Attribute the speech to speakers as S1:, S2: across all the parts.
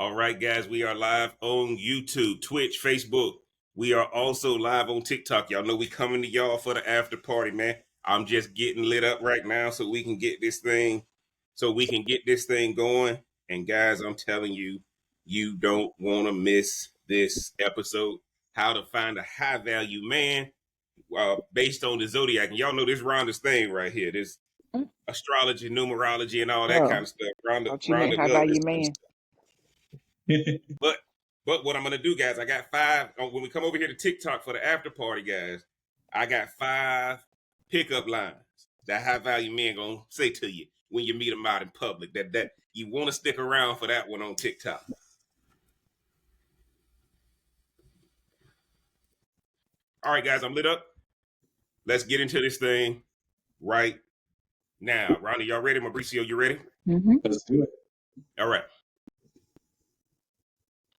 S1: All right, guys, we are live on YouTube, Twitch, Facebook. We are also live on TikTok. Y'all know we coming to y'all for the after party, man. I'm just getting lit up right now so we can get this thing going. And guys, I'm telling you, you don't want to miss this episode. How to find a high value man based on the Zodiac. And y'all know this Rhonda's thing right here. This astrology, numerology, and all that kind of stuff. Rhonda
S2: high value man.
S1: But what I'm gonna do, guys, I got 5. When we come over here to TikTok for the after party, guys, I got 5 pickup lines that high value men gonna say to you when you meet them out in public. That you want to stick around for that one on TikTok. All right, guys, I'm lit up. Let's get into this thing right now. Rhonda, y'all ready? Mabricio, you ready?
S2: Mm-hmm.
S3: Let's do it.
S1: All right.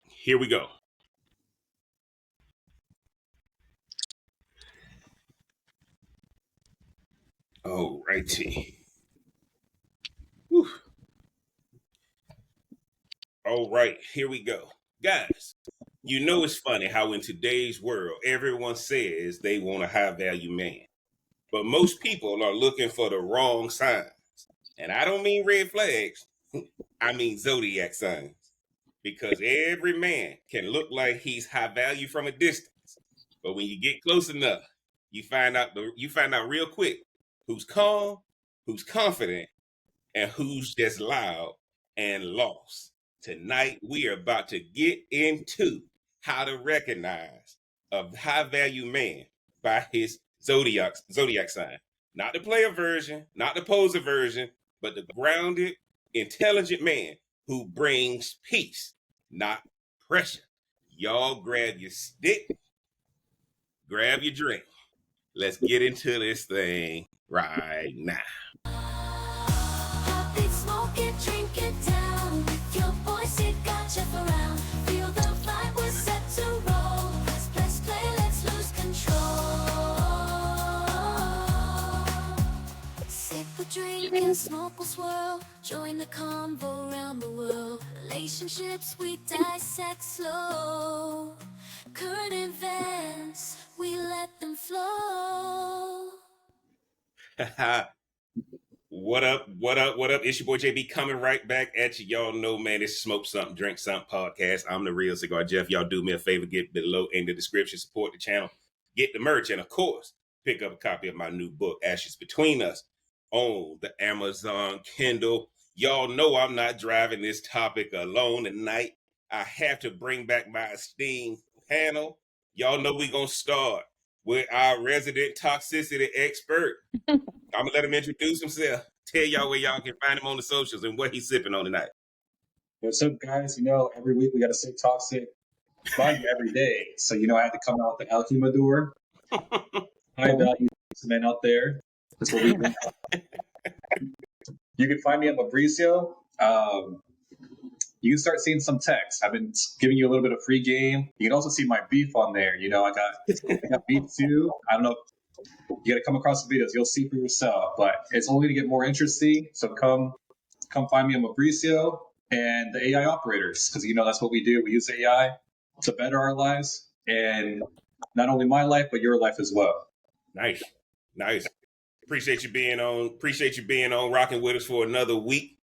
S1: Here we go. All righty. Whew. All right, here we go. Guys, you know it's funny how in today's world, everyone says they want a high value man. But most people are looking for the wrong signs. And I don't mean red flags. I mean zodiac signs. Because every man can look like he's high value from a distance. But when you get close enough, you find out real quick who's calm, who's confident, and who's just loud and lost. Tonight, we are about to get into how to recognize a high value man by his zodiac sign. Not the player version, not the poser version, but the grounded, intelligent man who brings peace, not pressure. Y'all grab your stick, grab your drink. Let's get into this thing right now.
S4: Drink and smoke will swirl, join the convo around the world. Relationships we dissect slow, current events we let them flow.
S1: What up? It's your boy JB coming right back at you. Y'all know, man, it's Smoke Something, Drink Something podcast. I'm the real Cigar Jeff. Y'all do me a favor, get below in the description, support the channel, get the merch, and of course, pick up a copy of my new book, Ashes Between Us, on the Amazon Kindle. Y'all know I'm not driving this topic alone tonight. I have to bring back my esteemed panel. Y'all know we're going to start with our resident toxicity expert. I'm going to let him introduce himself. Tell y'all where y'all can find him on the socials and what he's sipping on tonight.
S3: What's up, guys? Every week we got to stay toxic. Mind you, every day. So, I had to come out with the El Humador. High value men out there. That's what we do. You can find me at Mabricio. You can start seeing some text. I've been giving you a little bit of free game. You can also see my beef on there. I got beef too. I don't know. You got to come across the videos. You'll see for yourself. But it's only to get more interesting. So come find me at Mabricio and the AI operators, because that's what we do. We use AI to better our lives, and not only my life but your life as well.
S1: Nice. Appreciate you being on, rocking with us for another week.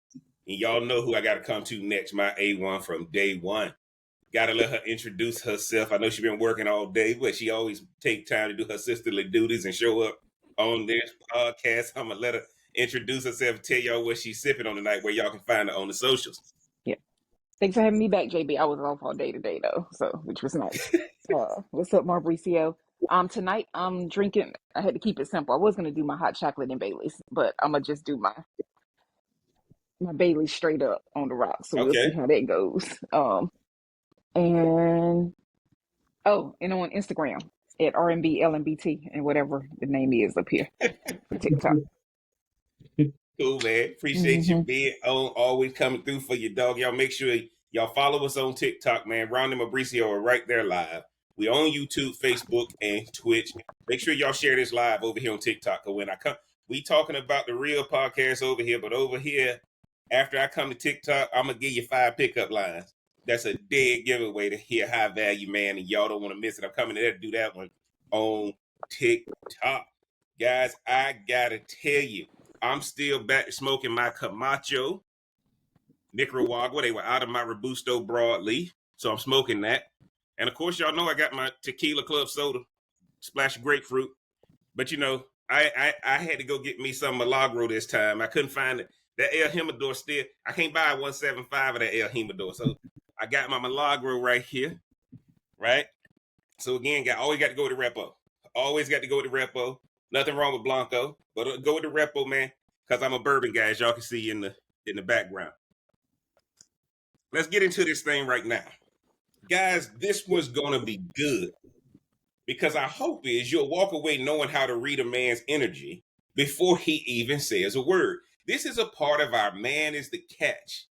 S1: And y'all know who I got to come to next, my A1 from day one. Got to let her introduce herself. I know she's been working all day, but she always take time to do her sisterly duties and show up on this podcast. I'm going to let her introduce herself and tell y'all what she's sipping on tonight, where y'all can find her on the socials.
S2: Yeah. Thanks for having me back, JB. I was off all day today, though, which was nice. What's up, Mabricio? Tonight I'm drinking. I had to keep it simple. I was gonna do my hot chocolate and Baileys, but I'm gonna just do my Baileys straight up on the rocks. So We'll see how that goes. And on Instagram at RMBLMBT and whatever the name is up here for TikTok.
S1: Cool, man. Appreciate you being on, always coming through for your dog. Y'all make sure y'all follow us on TikTok, man. Rhonda and Mabricio are right there live. We on YouTube, Facebook, and Twitch. Make sure y'all share this live over here on TikTok. Because when I come, we talking about the real podcast over here. But over here, after I come to TikTok, I'm going to give you 5 pickup lines. That's a dead giveaway to hear High Value Man, and y'all don't want to miss it. I'm coming there to do that one on TikTok. Guys, I gotta tell you, I'm still back smoking my Camacho Nicaragua. They were out of my Robusto broadleaf, so I'm smoking that. And of course, y'all know I got my Tequila Club soda, splash of grapefruit. But you know, I had to go get me some Milagro this time. I couldn't find it. That El Jimador still, I can't buy 175 of that El Jimador. So I got my Milagro right here, right? So again, always got to go with the Repo. Always got to go with the Repo. Nothing wrong with Blanco, but go with the Repo, man, because I'm a bourbon guy, as y'all can see in the background. Let's get into this thing right now. Guys, this one's going to be good because our hope is you'll walk away knowing how to read a man's energy before he even says a word. This is a part of our Man is the Catch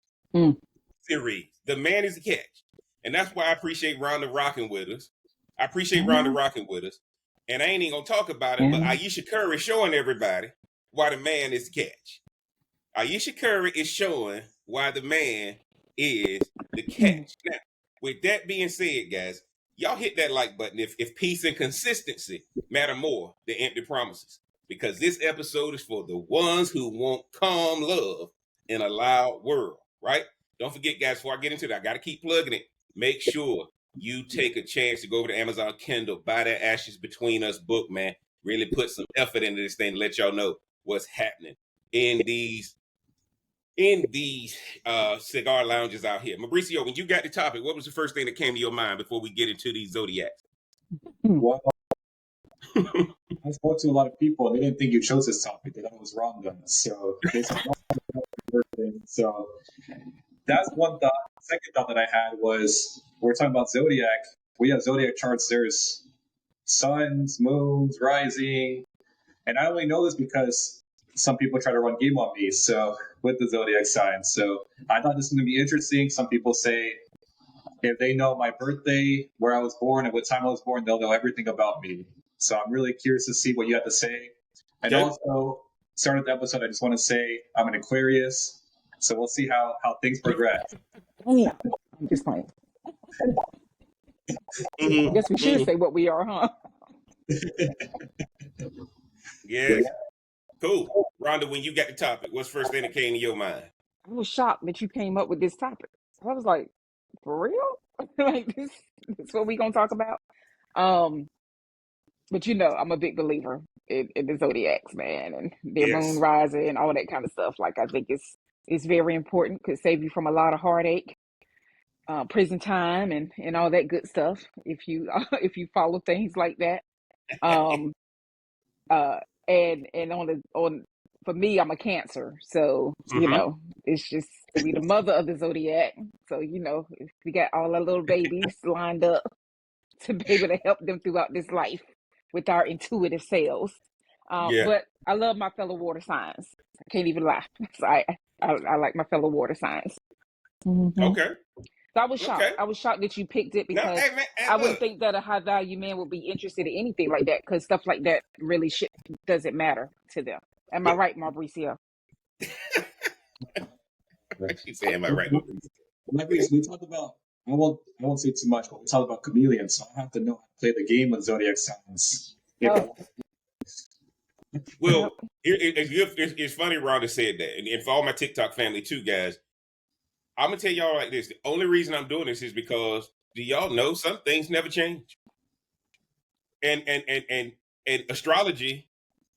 S1: series. The Man is the Catch. And that's why I appreciate Rhonda rocking with us. I appreciate Rhonda rocking with us. And I ain't even going to talk about it, but Aisha Curry showing everybody why the man is the catch. Aisha Curry is showing why the man is the catch. Now, with that being said, guys, y'all hit that like button if peace and consistency matter more than empty promises. Because this episode is for the ones who want calm love in a loud world, right? Don't forget, guys, before I get into that, I got to keep plugging it. Make sure you take a chance to go over to Amazon Kindle, buy that Ashes Between Us book, man. Really put some effort into this thing to let y'all know what's happening in these cigar lounges out here. Mabricio, when you got the topic, what was the first thing that came to your mind before we get into these Zodiacs?
S3: Well, I spoke to a lot of people. They didn't think you chose this topic. They thought it was Rhonda. So so that's one thought. The second thought that I had was we're talking about Zodiac. We have Zodiac charts. There's suns, moons, rising. And I only know this because some people try to run game on me. So with the Zodiac signs. So I thought this was going to be interesting. Some people say if they know my birthday, where I was born, and what time I was born, they'll know everything about me. So I'm really curious to see what you have to say. And also, starting the episode, I just want to say I'm an Aquarius. So we'll see how things progress.
S2: Yeah, I'm just playing. I guess we should say what we are, huh?
S1: Yes. Cool. Rhonda, when you got the topic, what's the first thing that came to your mind?
S2: I was shocked that you came up with this topic. I was like, for real? Like this is what we gonna talk about? But you know, I'm a big believer in the Zodiacs, man, and their moon rising and all that kind of stuff. Like I think it's very important. Could save you from a lot of heartache, prison time, and all that good stuff if you if you follow things like that. Um, and on for me, I'm a Cancer, so you know it's just we the mother of the Zodiac. So you know, we got all our little babies lined up to be able to help them throughout this life with our intuitive selves. But I love my fellow water signs. I can't even lie. So I like my fellow water signs.
S1: Okay.
S2: So I was shocked.
S1: Okay.
S2: I was shocked that you picked it because
S1: hey, man,
S2: I wouldn't think that a high value man would be interested in anything like that because stuff like that really doesn't matter to them. Am I right, Mabricio?
S1: She said, "Am I right?"
S3: We talked about. I won't say too much, but we talked about chameleons. So I have to know how to play the game with zodiac signs.
S1: Well, it's funny Rhonda said that, and for all my TikTok family too, guys. I'm gonna tell y'all like this. The only reason I'm doing this is because do y'all know some things never change? And astrology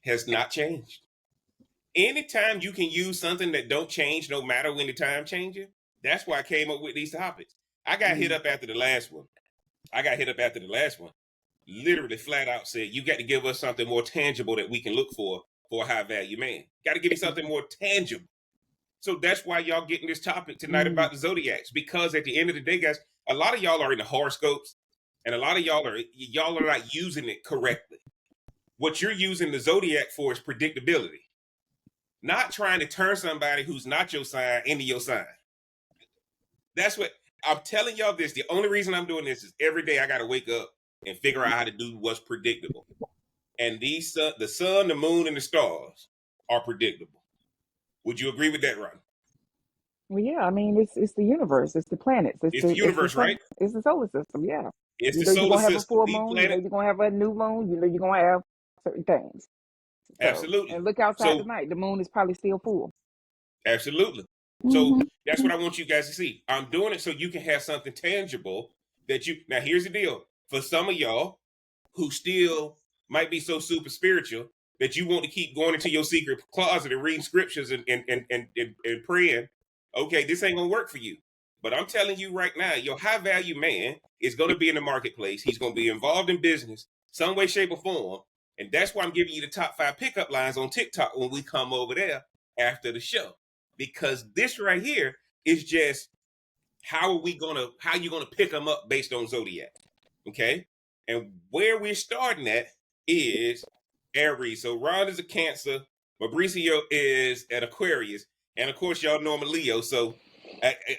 S1: has not changed. Anytime you can use something that don't change no matter when the time changes, that's why I came up with these topics. I got hit up after the last one. Literally flat out said, you got to give us something more tangible that we can look for a high value man. Got to give me something more tangible. So that's why y'all getting this topic tonight about the Zodiacs, because at the end of the day, guys, a lot of y'all are in the horoscopes and a lot of y'all are not using it correctly. What you're using the Zodiac for is predictability, not trying to turn somebody who's not your sign into your sign. That's what I'm telling y'all this. The only reason I'm doing this is every day I got to wake up and figure out how to do what's predictable. And the sun, the moon, and the stars are predictable. Would you agree with that, Ron?
S2: Well, yeah, I mean, it's the universe, it's the planets,
S1: It's the
S2: it's the
S1: universe,
S2: sun,
S1: right?
S2: it's the solar system. Yeah,
S1: It's
S2: you
S1: the
S2: know you're
S1: solar
S2: gonna have a
S1: system.
S2: full
S1: The
S2: moon. You know
S1: planet,
S2: you're gonna have a new moon. You know you're gonna have certain things. So,
S1: absolutely.
S2: and look outside
S1: So
S2: tonight. The moon is probably still full.
S1: absolutely. So
S2: Hmm.
S1: that's what I want you guys to see. I'm doing it so you can have something tangible that you. Now, here's the deal. For some of y'all who still might be so super spiritual that you want to keep going into your secret closet and reading scriptures and praying, okay, this ain't gonna work for you. But I'm telling you right now, your high value man is gonna be in the marketplace. He's gonna be involved in business, some way, shape, or form. And that's why I'm giving you the top 5 pickup lines on TikTok when we come over there after the show. Because this right here is just how you gonna pick them up based on Zodiac. Okay? And where we're starting at is Aries. So Ron is a Cancer, Mabricio is an Aquarius, and of course y'all know I'm a Leo. So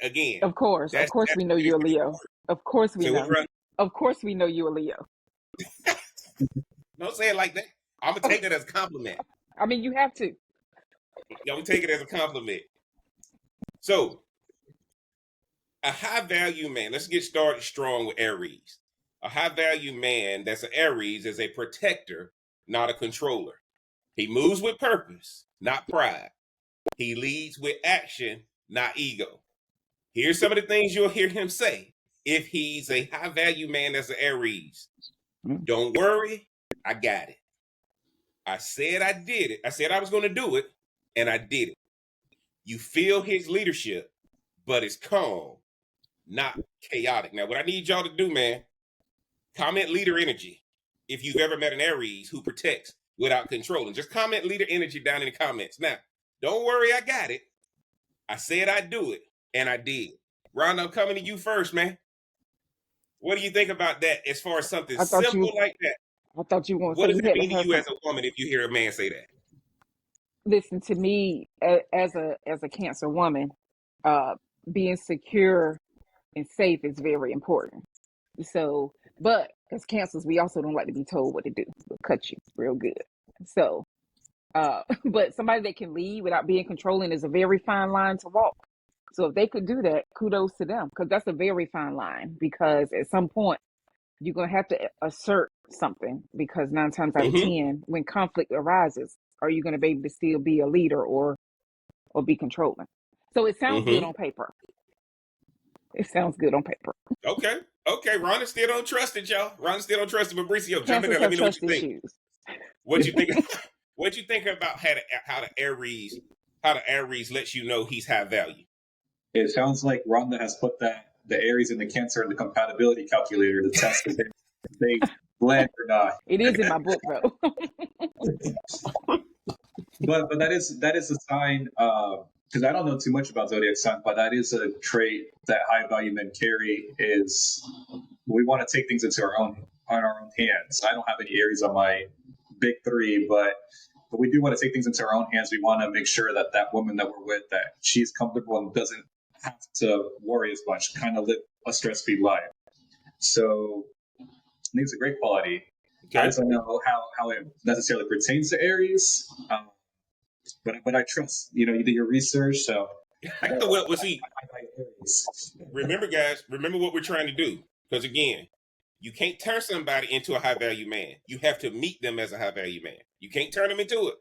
S1: again,
S2: Of
S1: that's
S2: course,
S1: that's
S2: we know
S1: where
S2: you're a
S1: it's
S2: Leo. Of course, we
S1: so what
S2: know.
S1: Ron,
S2: Of course, we know you're a Leo.
S1: don't say it like that. I'm gonna take that as a compliment.
S2: I mean, you have to.
S1: I'm gonna take it as a compliment. So a high value man, let's get started strong with Aries. A high value man that's an Aries is a protector, not a controller. He moves with purpose, not pride. He leads with action, not ego. Here's some of the things you'll hear him say if he's a high value man that's an Aries.
S2: Mm.
S1: Don't worry, I got it. I said I did it. I said I was going to do it, and I did it. You feel his leadership, but it's calm, not chaotic. Now, what I need y'all to do, man, comment leader energy. If you've ever met an Aries who protects without controlling, just comment leader energy down in the comments. Now, don't worry, I got it. I said I'd do it, and I did. Rhonda, I'm coming to you first, man. What do you think about that as far as something
S2: I thought
S1: simple
S2: you.
S1: like that?
S2: I thought you were gonna
S1: What
S2: say
S1: does
S2: you
S1: it
S2: had to
S1: mean to
S2: have
S1: you
S2: some.
S1: as a woman if you hear a man say that?
S2: Listen to me as a Cancer woman. Uh, being secure and safe is very important. So, but as Cancers, we also don't like to be told what to do. We'll cut you real good. So, but somebody that can lead without being controlling is a very fine line to walk. So if they could do that, kudos to them, because that's a very fine line. Because at some point you're gonna have to assert something. Because 9 times out of
S1: Mm-hmm.
S2: 10, when conflict arises, are you gonna be able to still be a leader or be controlling? So it sounds good
S1: Mm-hmm.
S2: on paper. It sounds good on paper.
S1: Okay. Okay. Rhonda still don't trust it, y'all. Rhonda still don't trust it. Mabricio, jump in
S2: Cancers
S1: there. Let
S2: have
S1: me know what
S2: trust
S1: you think.
S2: issues.
S1: What you think? What you think about how the Aries lets you know he's high value?
S3: It sounds like Rhonda has put the Aries and the Cancer in the compatibility calculator to test if they blend or not.
S2: It is in my book though.
S3: But that is a sign because I don't know too much about zodiac signs, but that is a trait that high value men carry. Is we want to take things into our own hands. I don't have any Aries on my big three, but we do want to take things into our own hands. We want to make sure that that woman that we're with, that she's comfortable and doesn't have to worry as much, kind of live a stress-free life. So I think it's a great quality. I
S1: Okay.
S3: just don't know how it necessarily pertains to Aries. But I trust, you did your research, so I got
S1: Well, see,
S3: Aries.
S1: remember, guys, remember what we're trying to do. Because again, you can't turn somebody into a high value man. You have to meet them as a high value man. You can't turn them into it.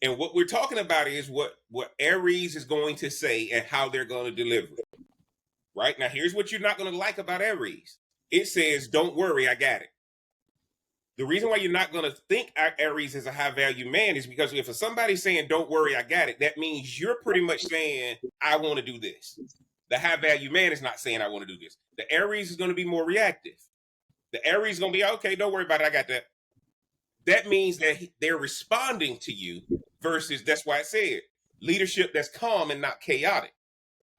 S1: And what we're talking about is what Aries is going to say and how they're going to deliver it. Right now, here's what you're not going to like about Aries. It says, "Don't worry, I got it." The reason why you're not going to think Aries is a high value man is because if somebody's saying, "Don't worry, I got it," that means you're pretty much saying, "I want to do this." The high value man is not saying, "I want to do this." The Aries is going to be more reactive. The Aries is going to be, "Okay, don't worry about it, I got that." That means that they're responding to you versus that's why I said leadership that's calm and not chaotic,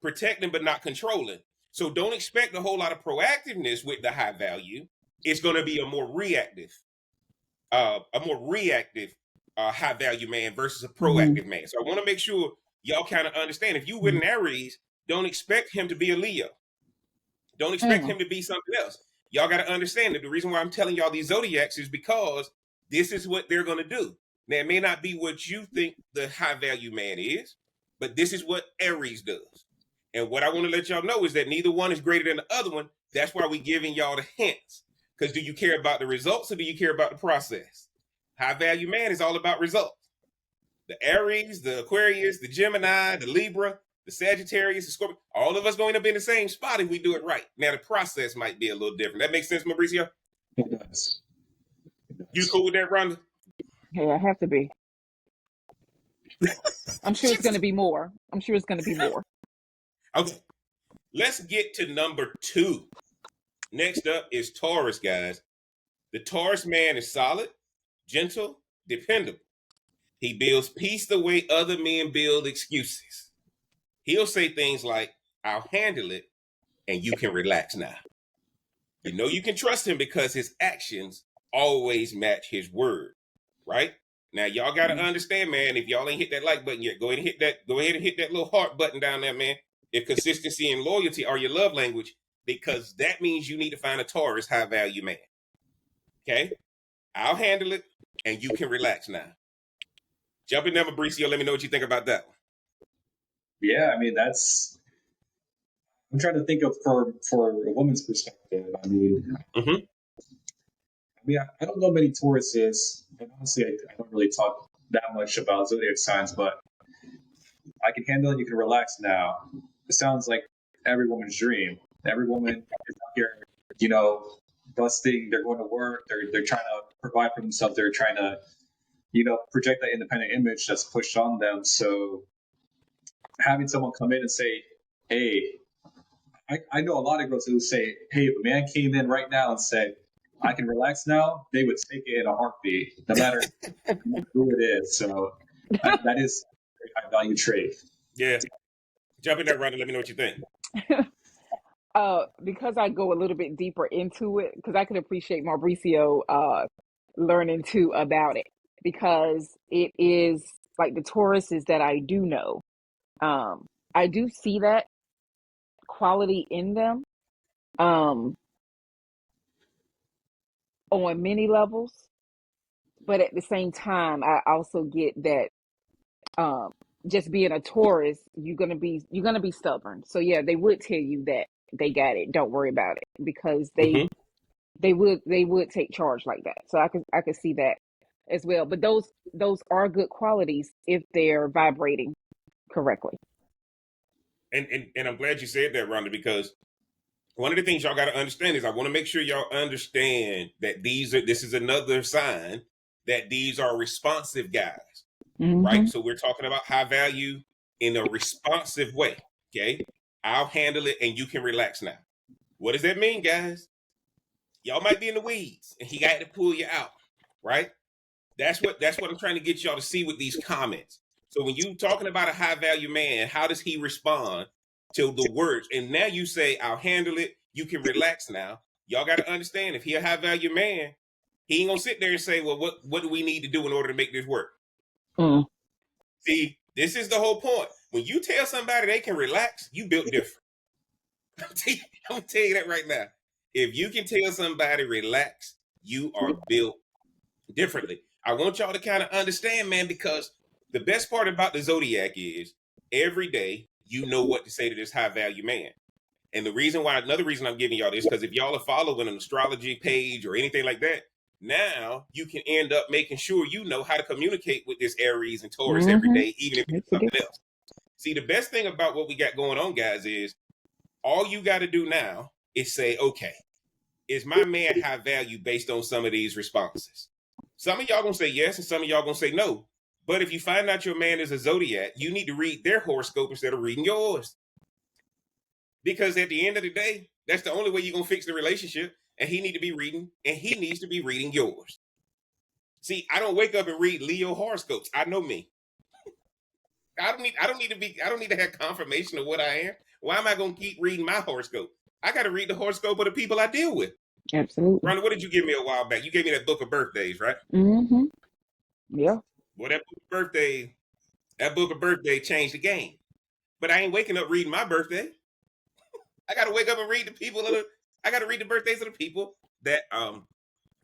S1: protecting but not controlling. So don't expect a whole lot of proactiveness with the high value. It's going to be a more reactive high value man versus a
S2: Hmm.
S1: proactive man. So I want to make sure y'all kind of understand. If you with an Aries, don't expect him to be a Leo. Don't expect
S2: Mm.
S1: him to be something else. Y'all got to understand that the reason why I'm telling y'all these zodiacs is because this is what they're going to do. Now, it may not be what you think the high value man is. but this is what Aries does. And what I want to let y'all know is that neither one is greater than the other one. That's why we're giving y'all the hints. Because do you care about the results or do you care about the process? High value man is all about results. The Aries, the Aquarius, the Gemini, the Libra, the Sagittarius, the Scorpio, all of us going to be in the same spot if we do it right. Now, the process might be a little different. That makes sense, Mabricio?
S3: It does.
S1: You cool with that, Rhonda?
S2: Hey, I have to be. I'm sure it's going to be more.
S1: Okay. Let's get to number 2. Next up is Taurus, guys. The Taurus man is solid, gentle, dependable. He builds peace the way other men build excuses. He'll say things like, I'll handle it, and you can relax now. You know you can trust him because his actions always match his word, right? Now, y'all got to understand, man, if y'all ain't hit that like button yet, go ahead and hit that little heart button down there, man. If consistency and loyalty are your love language, because that means you need to find a Taurus high value man. Okay? I'll handle it, and you can relax now. Jump in there, Mabricio. Let me know what you think about that one.
S3: Yeah, I mean, I'm trying to think of for a woman's perspective. I mean, I don't know many Tauruses, and honestly, I don't really talk that much about zodiac signs, but I can handle it. You can relax now. It sounds like every woman's dream. Every woman is out here, busting. They're going to work. They're trying to provide for themselves. They're trying to, project that independent image that's pushed on them. So having someone come in and say, hey, I know a lot of girls who say, hey, if a man came in right now and said, I can relax now, they would take it in a heartbeat, no matter who it is. So that is a high value trait.
S1: Yeah. Jump in there, Rhonda. Let me know what you think.
S2: Because I go a little bit deeper into it, because I can appreciate Mauricio learning too about it, because it is like the Tauruses that I do know. I do see that quality in them on many levels, but at the same time, I also get that just being a Taurus, you're gonna be stubborn. So yeah, they would tell you that they got it. Don't worry about it, because they would take charge like that. So I could see that as well. But those are good qualities if they're vibrating correctly.
S1: And I'm glad you said that, Rhonda, because one of the things y'all got to understand is I want to make sure y'all understand that this is another sign that these are responsive guys, right? So we're talking about high value in a responsive way. Okay. I'll handle it and you can relax now. What does that mean, guys? Y'all might be in the weeds and he got to pull you out, right? That's what I'm trying to get y'all to see with these comments. So when you talking about a high value man, how does he respond to the words? And now you say, I'll handle it. You can relax now. Y'all got to understand, if he a high value man, he ain't gonna sit there and say, well, what do we need to do in order to make this work? See, this is the whole point. When you tell somebody they can relax, you built different. I'm gonna tell you that right now. If you can tell somebody relax, you are built differently. I want y'all to kind of understand, man, because the best part about the Zodiac is every day you know what to say to this high value man. And another reason I'm giving y'all this, because if y'all are following an astrology page or anything like that, now you can end up making sure you know how to communicate with this Aries and Taurus every day, even if it's something else. See, the best thing about what we got going on, guys, is all you got to do now is say, okay, is my man high value based on some of these responses? Some of y'all gonna say yes, and some of y'all gonna say no. But if you find out your man is a Zodiac, you need to read their horoscope instead of reading yours. Because at the end of the day, that's the only way you're gonna fix the relationship. And he needs to be reading yours. See, I don't wake up and read Leo horoscopes. I know me. I don't need to have confirmation of what I am. Why am I gonna keep reading my horoscope? I gotta read the horoscope of the people I deal with.
S2: Absolutely.
S1: Rhonda, what did you give me a while back? You gave me that book of birthdays, right?
S2: Yeah.
S1: Well, that book of birthday changed the game. But I ain't waking up reading my birthday. I gotta wake up and read I gotta read the birthdays of the people that I'm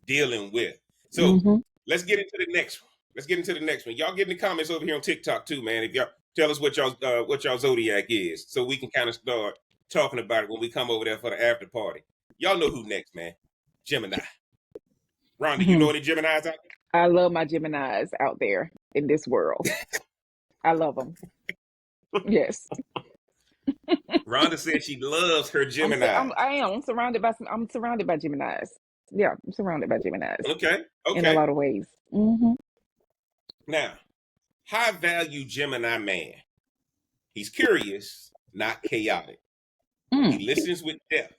S1: dealing with. So let's get into the next one. Y'all get in the comments over here on TikTok too, man. If Tell us what y'all Zodiac is, so we can kind of start talking about it when we come over there for the after party. Y'all know who next, man? Gemini. Rhonda, you know any Geminis out there?
S2: I love my Geminis out there in this world. I love them. Yes.
S1: Rhonda said she loves her Geminis.
S2: I'm surrounded by Geminis. Yeah, I'm surrounded by Geminis
S1: Okay.
S2: in a lot of ways. Mm-hmm.
S1: Now, high value Gemini man. He's curious, not chaotic. He listens with depth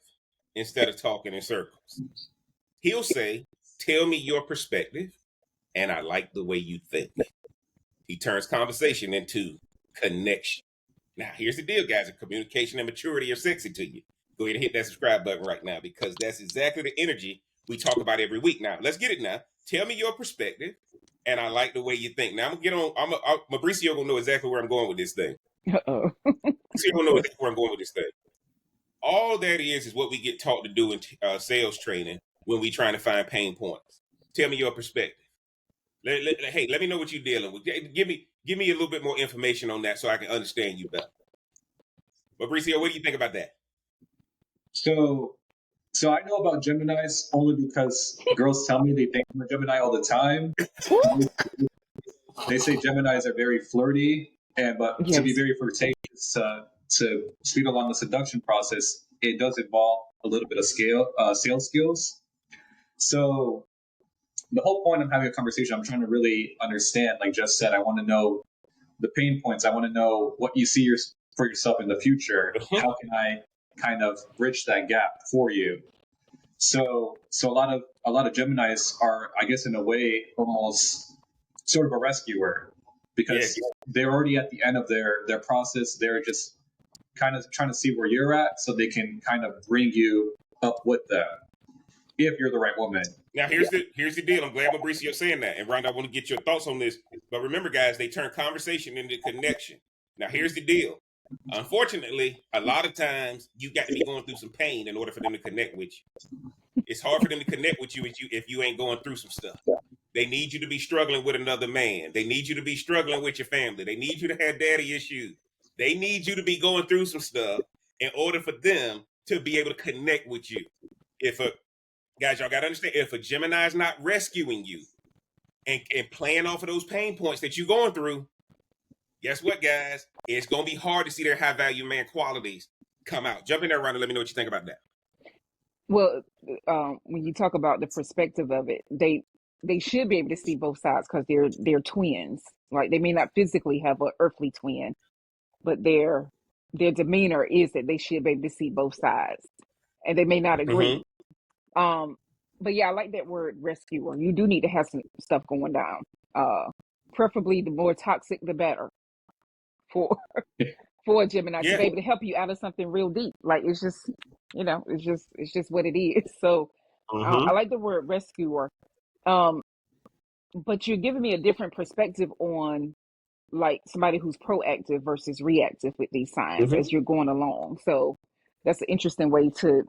S1: instead of talking in circles. He'll say, "Tell me your perspective, and I like the way you think." He turns conversation into connection. Now, here's the deal, guys. If communication and maturity are sexy to you, go ahead and hit that subscribe button right now, because that's exactly the energy we talk about every week. Now, let's get it now. Tell me your perspective, and I like the way you think. Now, I'm going to get on. Mabricio going to know exactly where I'm going with this thing.
S2: Uh-oh.
S1: Mabricio going to know exactly where I'm going with this thing. All that is what we get taught to do in sales training when we trying to find pain points. Tell me your perspective. Hey, let me know what you're dealing with. Give me a little bit more information on that so I can understand you better. Mabricio, what do you think about that?
S3: So I know about Geminis only because girls tell me they think I'm a Gemini all the time. They say Geminis are very flirty, but to be very flirtatious, to speed along the seduction process, it does involve a little bit of sales skills. So the whole point of having a conversation, I'm trying to really understand, like Jess said, I want to know the pain points. I want to know what you see for yourself in the future. How can I kind of bridge that gap for you? So a lot of Geminis are, I guess, in a way, almost sort of a rescuer, because they're already at the end of their process. They're just kind of trying to see where you're at, so they can kind of bring you up with them if you're the right woman.
S1: Now, here's the deal. I'm glad Mabricio saying that. And Rhonda, I want to get your thoughts on this. But remember, guys, they turn conversation into connection. Now, here's the deal. Unfortunately, a lot of times you got to be going through some pain in order for them to connect with you. It's hard for them to connect with you if you ain't going through some stuff. They need you to be struggling with another man. They need you to be struggling with your family. They need you to have daddy issues. They need you to be going through some stuff in order for them to be able to connect with you. Guys, y'all got to understand, if a Gemini is not rescuing you and playing off of those pain points that you're going through, guess what, guys? It's going to be hard to see their high-value man qualities come out. Jump in there, Rhonda, and let me know what you think about that.
S2: Well, when you talk about the perspective of it, they should be able to see both sides, because they're twins. Like, they may not physically have an earthly twin, but their demeanor is that they should be able to see both sides, and they may not agree. But yeah, I like that word, rescuer. You do need to have some stuff going down. Preferably the more toxic, the better for a Gemini to be able to help you out of something real deep. Like, it's just, it's just what it is. So I like the word rescuer. But you're giving me a different perspective on, like, somebody who's proactive versus reactive with these signs as you're going along. So that's an interesting way to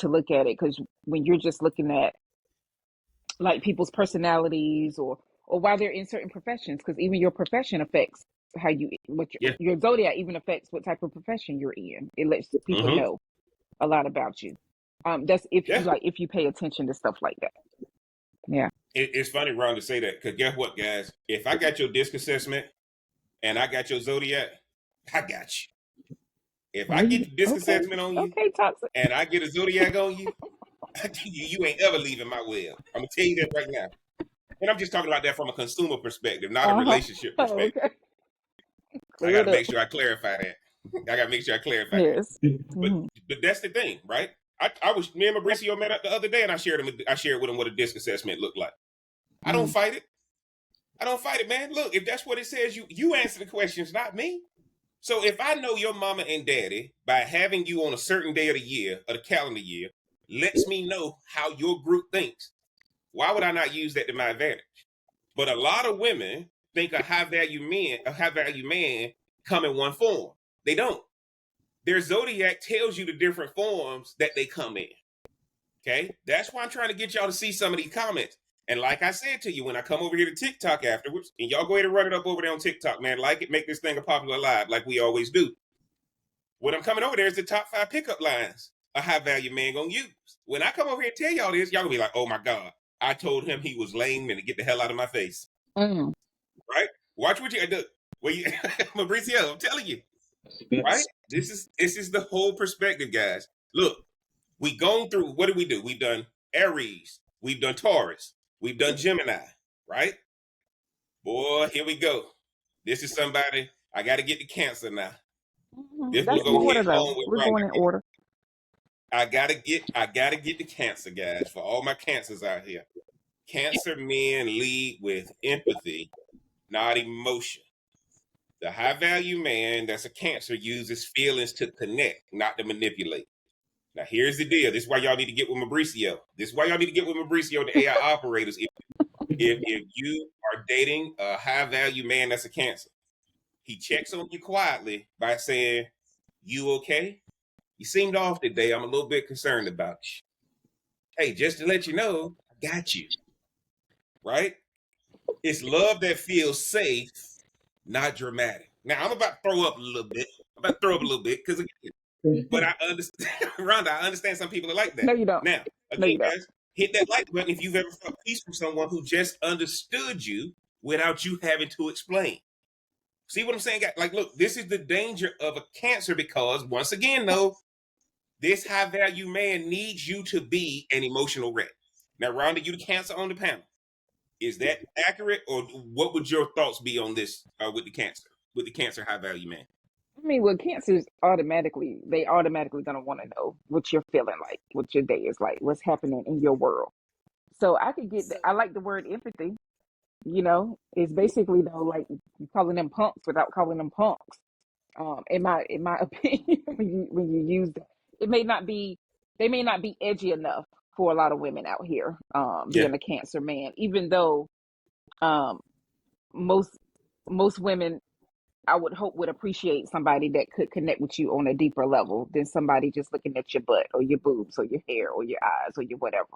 S2: look at it, because when you're just looking at, like, people's personalities or why they're in certain professions, because even your profession affects how your zodiac even affects what type of profession you're in. It lets people know a lot about you. That's if you pay attention to stuff like that. Yeah.
S1: It's funny, Ron, to say that, because guess what, guys? If I got your disc assessment and I got your zodiac, I got you. If I get the disc assessment on you,
S2: toxic,
S1: and I get a zodiac on you, you ain't ever leaving my well. I'm gonna tell you that right now. And I'm just talking about that from a consumer perspective, not a relationship perspective.
S2: Okay.
S1: I gotta make sure I clarify that. That. But that's the thing, right? Me and Mabricio met up the other day, and I shared with him what a disc assessment looked like. I don't fight it, man. Look, if that's what it says, you answer the questions, not me. So if I know your mama and daddy by having you on a certain day of the year, of the calendar year, lets me know how your group thinks, why would I not use that to my advantage? But a lot of women think a high value man come in one form. They don't. Their zodiac tells you the different forms that they come in. Okay? That's why I'm trying to get y'all to see some of these comments. And like I said to you, when I come over here to TikTok afterwards, and y'all go ahead and run it up over there on TikTok, man, like it, make this thing a popular live like we always do. When I'm coming over there is the top 5 pickup lines a high value man gonna use. When I come over here and tell y'all this, y'all gonna be like, oh my God, I told him he was lame and to get the hell out of my face.
S2: Mm.
S1: Right? Watch what you do. Well, you, Mabricio, I'm telling you, right? This is the whole perspective, guys. Look, we gone through, what did we do? We've done Aries, we've done Taurus, we've done Gemini, right? Boy, here we go. This is somebody, I got to get to Cancer now. This
S2: That's
S1: will
S2: the
S1: go
S2: order,
S1: hit
S2: though.
S1: home with
S2: We're
S1: Rhonda.
S2: going in order.
S1: I gotta get to Cancer, guys, for all my Cancers out here. Cancer men lead with empathy, not emotion. The high value man that's a Cancer uses feelings to connect, not to manipulate. Now, here's the deal. This is why y'all need to get with Mabricio. This is why y'all need to get with Mabricio, the AI operators. If you are dating a high value man that's a Cancer, he checks on you quietly by saying, "You okay? You seemed off today. I'm a little bit concerned about you. Hey, just to let you know, I got you." Right? It's love that feels safe, not dramatic. Now, I'm about to throw up a little bit. Because, but I understand, Rhonda, I understand some people are like that.
S2: No, you don't.
S1: Now,
S2: No,
S1: again,
S2: you don't.
S1: guys, hit that like button if you've ever felt peace from someone who just understood you without you having to explain. See what I'm saying? Like, look, this is the danger of a Cancer because, once again, though, this high value man needs you to be an emotional wreck. Now, Rhonda, you the Cancer on the panel. Is that accurate, or what would your thoughts be on this with the Cancer high value man?
S2: I mean, well, Cancers automatically, they automatically going to want to know what you're feeling like, what your day is like, what's happening in your world. So I could get, I like the word empathy. It's basically though like you calling them punks without calling them punks. In my opinion, when you use that, it may not be, they may not be edgy enough for a lot of women out here.
S1: Yeah.
S2: Being a Cancer man, even though um most most women I would hope would appreciate somebody that could connect with you on a deeper level than somebody just looking at your butt or your boobs or your hair or your eyes or your whatever.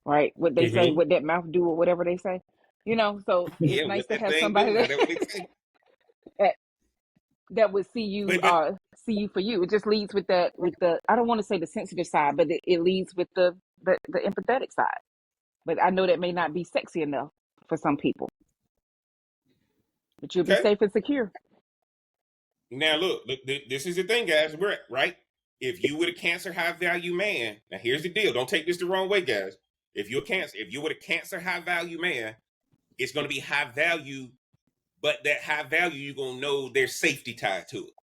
S2: Right? What they say,
S1: Mm-hmm.
S2: what that mouth do or whatever they say. So it's
S1: Yeah,
S2: nice
S1: what
S2: to
S1: that
S2: have
S1: thing
S2: somebody
S1: do? That what they say.
S2: that that would
S1: But
S2: see you for you. It just leads with that with the, I don't want to say the sensitive side, but it leads with the empathetic side. But I know that may not be sexy enough for some people. But you'll be
S1: okay.
S2: safe and secure.
S1: Now look, this is the thing, guys. We're right. If you were a Cancer high value man, now here's the deal. Don't take this the wrong way, guys. If you were a Cancer high value man, it's going to be high value, but that high value, you're going to know there's safety tied to it.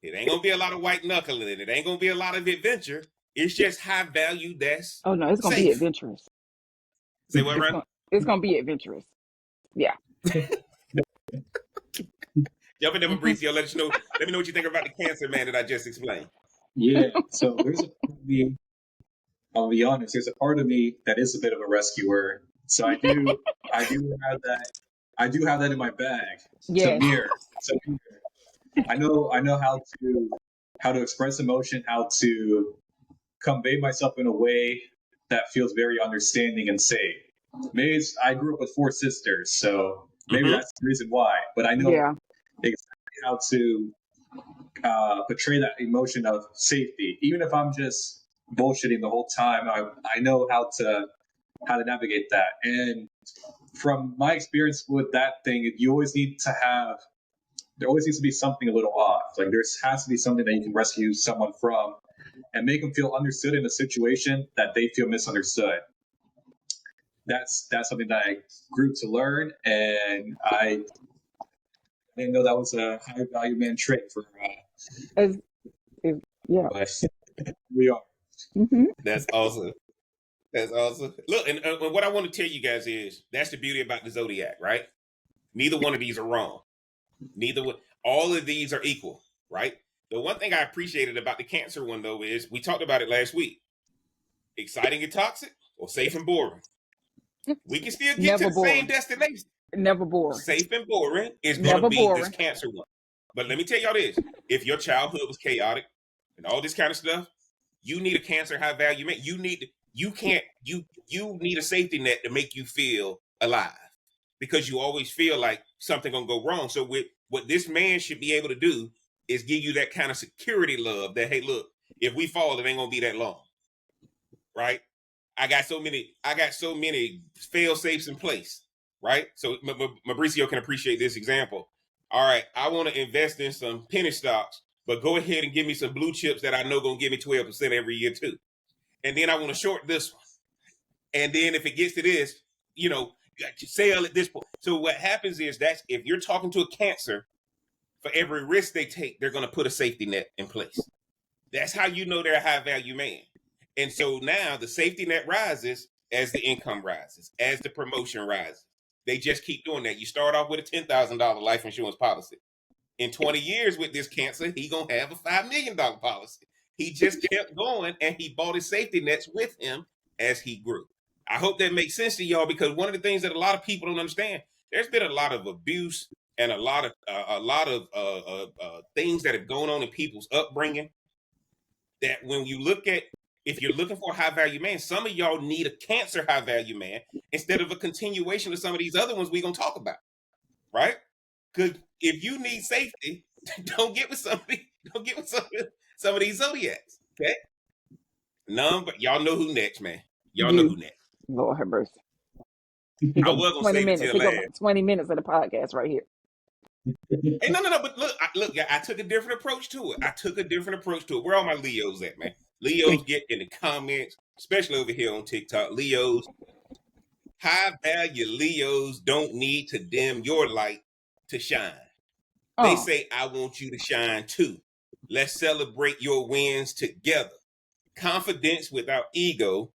S1: It ain't going to be a lot of white knuckling. It ain't going to be a lot of adventure. It's just high value that's
S2: Oh no, it's gonna be
S1: safe.
S2: adventurous.
S1: Say what,
S2: It's
S1: Ron?
S2: gonna it's gonna be adventurous. Yeah.
S1: Jump in there,
S2: Hmm.
S1: Mabricio. Let me know what you think about the Cancer man that I just explained.
S3: Yeah. So there's a part of me, I'll be honest, there's a part of me that is a bit of a rescuer. So I do have that in my bag. It's a
S2: Yes.
S3: mirror. It's a mirror. I know how to express emotion, how to convey myself in a way that feels very understanding and safe. I grew up with 4 sisters, so maybe
S1: Mm-hmm.
S3: that's the reason why. But I know
S2: Yeah.
S3: exactly how to portray that emotion of safety, even if I'm just bullshitting the whole time. I know how to navigate that. And from my experience with that thing, there always needs to be something a little off. Like there has to be something that you can rescue someone from and make them feel understood in a situation that they feel misunderstood. That's something that I grew to learn, and I didn't know that was a high value man trait for.
S2: As, yeah.
S1: But
S3: We are.
S2: Hmm.
S1: that's awesome. That's awesome. Look, and what I want to tell you guys is that's the beauty about the Zodiac, right? Neither one of these are wrong. Neither one. All of these are equal, right? The one thing I appreciated about the Cancer one though is we talked about it last week. Exciting and toxic, or safe and boring. We can still get to
S2: Never
S1: the same
S2: boring.
S1: destination.
S2: Never boring.
S1: Safe and boring is going to
S2: Never
S1: be this
S2: boring.
S1: Cancer one. But let me tell y'all this: if your childhood was chaotic and all this kind of stuff, you need a Cancer high value man. you can't you need a safety net to make you feel alive, because you always feel like something gonna go wrong. So what this man should be able to do is give you that kind of security love that, hey, look, if we fall, it ain't gonna be that long, right? I got so many fail safes in place, right? So Mabricio can appreciate this example. All right, I want to invest in some penny stocks, but go ahead and give me some blue chips that I know gonna give me 12% every year too. And then I want to short this one. And then if it gets to this, you know, sell at this point. So what happens is that if you're talking to a cancer, for every risk they take, they're going to put a safety net in place. That's how you know they're a high value man. And so now the safety net rises as the income rises, as the promotion rises. They just keep doing that. You start off with a $10,000 life insurance policy. In 20 years with this cancer, he going to have a $5 million policy. He just kept going, and he bought his safety nets with him as he grew. I hope that makes sense to y'all, because one of the things that a lot of people don't understand, there's been a lot of abuse and a lot of things that have gone on in people's upbringing, that when you look at, if you're looking for a high value man, some of y'all need a cancer high value man instead of a continuation of some of these other ones we're going to talk about, right? Because if you need safety, don't get with somebody, some of these Zodiacs, okay? None, but y'all know who next, man. Y'all know who next.
S2: Lord have mercy.
S1: I was gonna
S2: 20
S1: save it
S2: minutes.
S1: till
S2: He got
S1: last.
S2: 20 minutes of the podcast right here.
S1: Hey, no, but look, I took a different approach to it. Where all my Leos at, man? Leos, get in the comments, especially over here on TikTok. Leos, high value Leos don't need to dim your light to shine. They say, I want you to shine too. Let's celebrate your wins together. Confidence without ego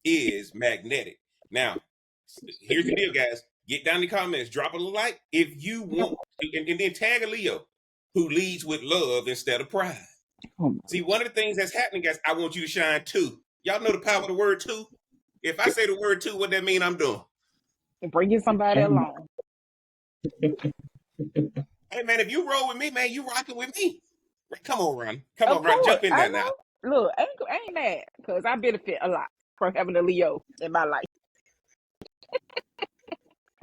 S1: is magnetic. Now, here's the deal, guys. Get down in the comments, drop a like if you want, and then tag a Leo who leads with love instead of pride. See, one of the things that's happening, guys, I want you to shine too. Y'all know the power of the word too? If I say the word too, what that mean I'm doing?
S2: Bringing somebody along.
S1: Hey, man, if you roll with me, man, you rocking with me. Come on, Ron. Come on, Ron. Jump in there now.
S2: Look, I ain't mad, because I benefit a lot from having a Leo in my life.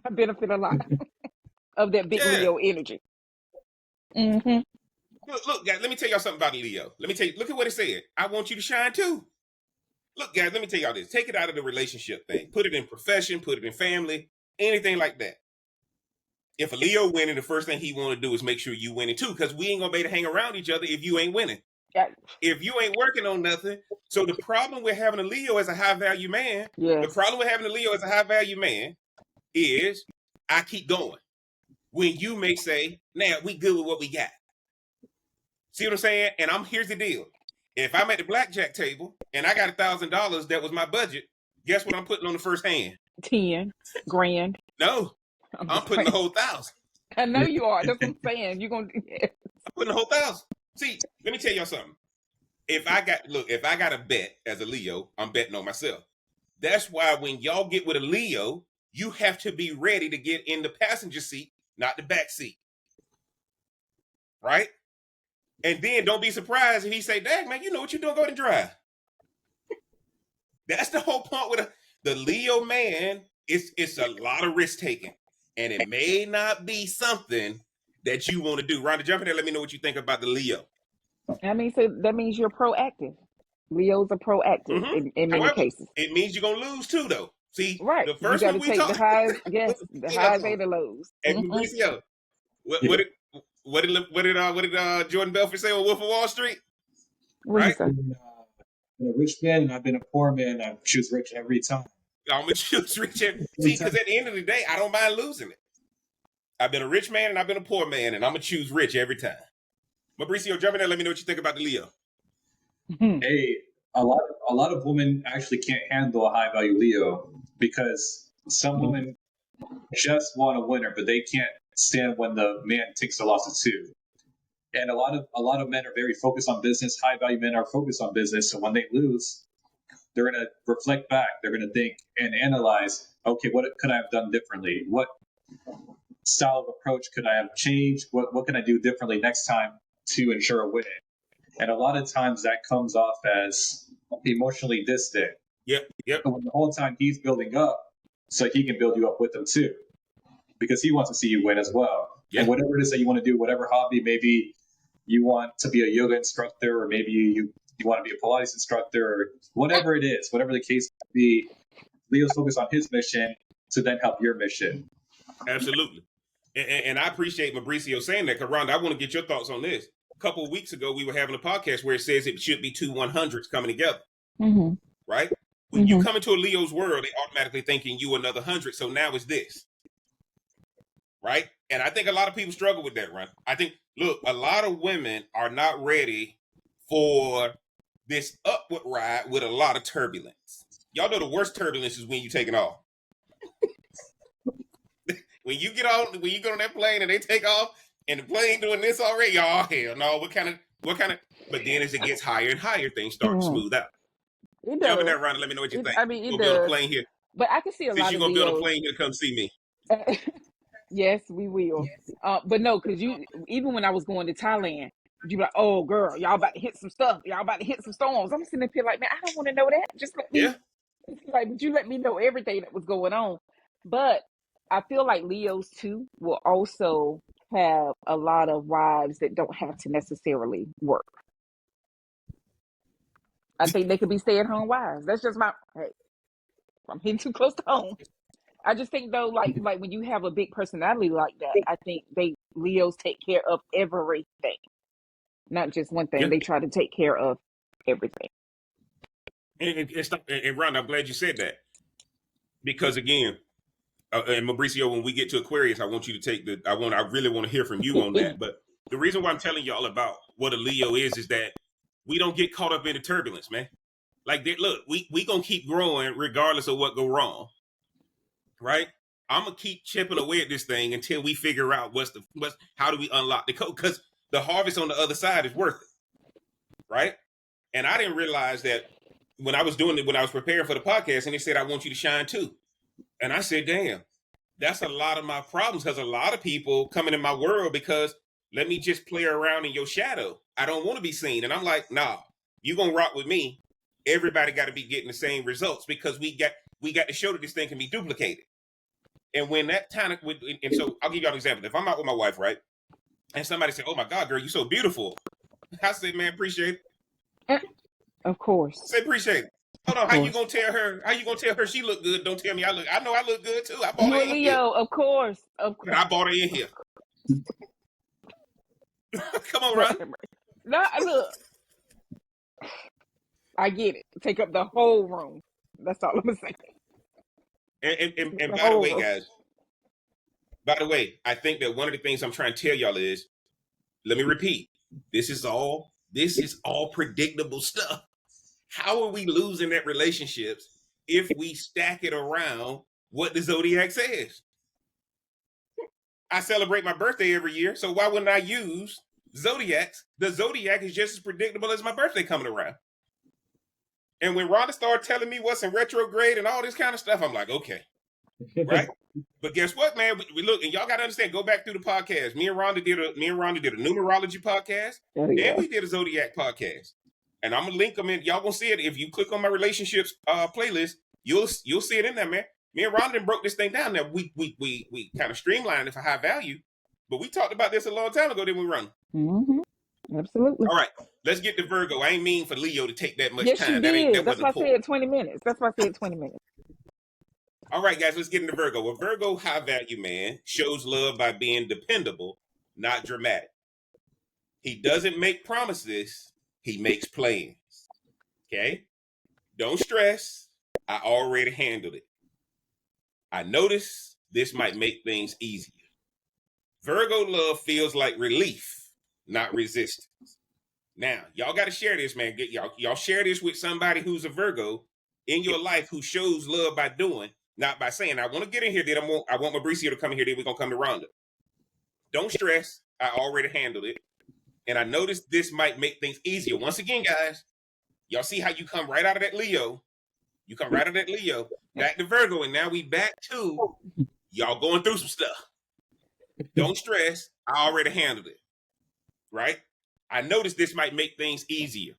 S2: I benefit a lot of that big Leo energy. Mm-hmm.
S1: Look, guys, let me tell y'all something about Leo. Let me tell you, look at what it said. I want you to shine too. Look, guys, let me tell y'all this. Take it out of the relationship thing. Put it in profession, put it in family, anything like that. If a Leo winning, the first thing he want to do is make sure you winning too, because we ain't going to be able to hang around each other if you ain't winning.
S2: Yeah.
S1: If you ain't working on nothing. So the problem with having a Leo as a high value man, the problem with having a Leo as a high value man is I keep going. When you may say, now we good with what we got. See what I'm saying? And here's the deal. If I'm at the blackjack table and I got $1,000 that was my budget, guess what I'm putting on the first hand?
S2: 10 grand.
S1: No, I'm putting the whole 1,000.
S2: I know you are. That's what I'm saying. You're gonna.
S1: I'm putting the whole 1,000. See, let me tell y'all something. If I got a bet as a Leo, I'm betting on myself. That's why when y'all get with a Leo, you have to be ready to get in the passenger seat, not the back seat. Right? And then don't be surprised if he say, dang, man, you know what you're doing, go ahead and drive. That's the whole point with the Leo man. It's a lot of risk taking. And it may not be something that you want to do. Rhonda, jump in there. Let me know what you think about the Leo.
S2: I mean, so that means you're proactive. Leos are proactive in many cases. It
S1: means you're going to lose too, though. See,
S2: right.
S1: The first one we
S2: take
S1: talked
S2: the highs, yes, the highs and the lows.
S1: And Mabricio, what did Jordan Belfort say on Wolf of Wall Street?
S2: Right?
S3: I'm a rich man and I've been a poor man. I choose rich every time.
S1: I'm going to choose rich. See, because at the end of the day, I don't mind losing it. I've been a rich man and I've been a poor man, and I'm going to choose rich every time. Mabricio, jump in there. Let me know what you think about the Leo.
S3: Hey, a lot of women actually can't handle a high value Leo, because some women just want a winner, but they can't stand when the man takes the losses too. And a lot of men are very focused on business. High value men are focused on business. So when they lose, they're going to reflect back. They're going to think and analyze, okay, what could I have done differently? What style of approach could I have changed? What can I do differently next time to ensure a win? And a lot of times that comes off as emotionally distant.
S1: Yep.
S3: But when the whole time he's building up, so he can build you up with him too, because he wants to see you win as well.
S1: Yeah.
S3: And whatever it is that you want to do, whatever hobby, maybe you want to be a yoga instructor, or maybe you want to be a Pilates instructor, or whatever it is, whatever the case may be, Leo's focused on his mission to then help your mission.
S1: Absolutely. And I appreciate Mabricio saying that, because Rhonda, I want to get your thoughts on this. A couple of weeks ago, we were having a podcast where it says it should be two 100s coming together.
S2: Mm-hmm.
S1: Right? When you come into a Leo's world, they automatically thinking you another 100. So now it's this. Right? And I think a lot of people struggle with that, Ron. I think, look, a lot of women are not ready for this upward ride with a lot of turbulence. Y'all know the worst turbulence is when you taking off. When you get on that plane and they take off and the plane doing this already, y'all, hell no, what kind of, but then as it gets higher and higher, things start to smooth out.
S2: It
S1: Tell me
S2: does.
S1: that, Ron, let me know what you think.
S2: I mean, it
S1: We'll
S2: does.
S1: build a plane here.
S2: But I can see a
S1: Since
S2: lot
S1: you're
S2: of
S1: going to build a
S2: Leos.
S1: plane here to come see me.
S2: Yes, we will. But no, because even when I was going to Thailand, you be like, oh, girl, y'all about to hit some stuff. Y'all about to hit some storms. I'm sitting up here like, man, I don't want to know that. Just let me, but you let me know everything that was going on. But I feel like Leos, too, will also have a lot of wives that don't have to necessarily work. I think they could be stay-at-home wives. That's just hey, I'm hitting too close to home. I just think though, like when you have a big personality like that, I think Leos take care of everything, not just one thing.
S1: Yeah.
S2: They try to take care of everything.
S1: And Ron, I'm glad you said that, because again, and Mabricio, when we get to Aquarius, I want you to take I really want to hear from you on that. But the reason why I'm telling y'all about what a Leo is that we don't get caught up in the turbulence, man. Like, look, we gonna keep growing regardless of what go wrong. Right? I'm gonna keep chipping away at this thing until we figure out how do we unlock the code, because the harvest on the other side is worth it, right? And I didn't realize that when I was preparing for the podcast, and they said I want you to shine too, and I said, damn, that's a lot of my problems, because a lot of people coming in my world because let me just play around in your shadow. I don't want to be seen, and I'm like, nah, you gonna rock with me. Everybody got to be getting the same results, because we got to show that this thing can be duplicated. And when that kind of, and so I'll give you an example. If I'm out with my wife, right, and somebody said, "Oh my God, girl, you're so beautiful," I say, "Man, appreciate it."
S2: Of course.
S1: Say appreciate it. Hold on, how you gonna tell her she look good? Don't tell me I know I look good too. I bought her in
S2: Leo,
S1: here.
S2: of course.
S1: I bought her in here. Come on, Ron.
S2: No, look, I get it. Take up the whole room. That's all I'm gonna say.
S1: And by the way, guys, I think that one of the things I'm trying to tell y'all is, let me repeat, this is all predictable stuff. How are we losing that relationships if we stack it around what the Zodiac says? I celebrate my birthday every year, so why wouldn't I use Zodiacs? The Zodiac is just as predictable as my birthday coming around. And when Rhonda started telling me what's in retrograde and all this kind of stuff, I'm like, okay, right? But guess what, man? We look, and y'all got to understand. Go back through the podcast. Me and Rhonda did a numerology podcast, and we did a Zodiac podcast. And I'm gonna link them in. Y'all gonna see it if you click on my relationships playlist. You'll see it in there, man. Me and Rhonda broke this thing down. Now we kind of streamlined it for high value, but we talked about this a long time ago. Then we run.
S2: Mm-hmm. Absolutely.
S1: All right, let's get to Virgo. I ain't mean for Leo to take that much
S2: yes,
S1: time.
S2: You did. That's why I said 20 minutes.
S1: All right, guys, let's get into Virgo. A Virgo high value man shows love by being dependable, not dramatic. He doesn't make promises. He makes plans. Okay? Don't stress. I already handled it. I notice this might make things easier. Virgo love feels like relief, not resistance. Now, y'all got to share this, man. Y'all share this with somebody who's a Virgo in your life who shows love by doing, not by saying. I want to get in here. Then I want Mabricio to come in here. Then we're going to come to Rhonda. Don't stress. I already handled it. And I noticed this might make things easier. Once again, guys, y'all see how you come right out of that Leo. You come right out of that Leo, back to Virgo, and now we back to y'all going through some stuff. Don't stress. I already handled it. Right? I noticed this might make things easier.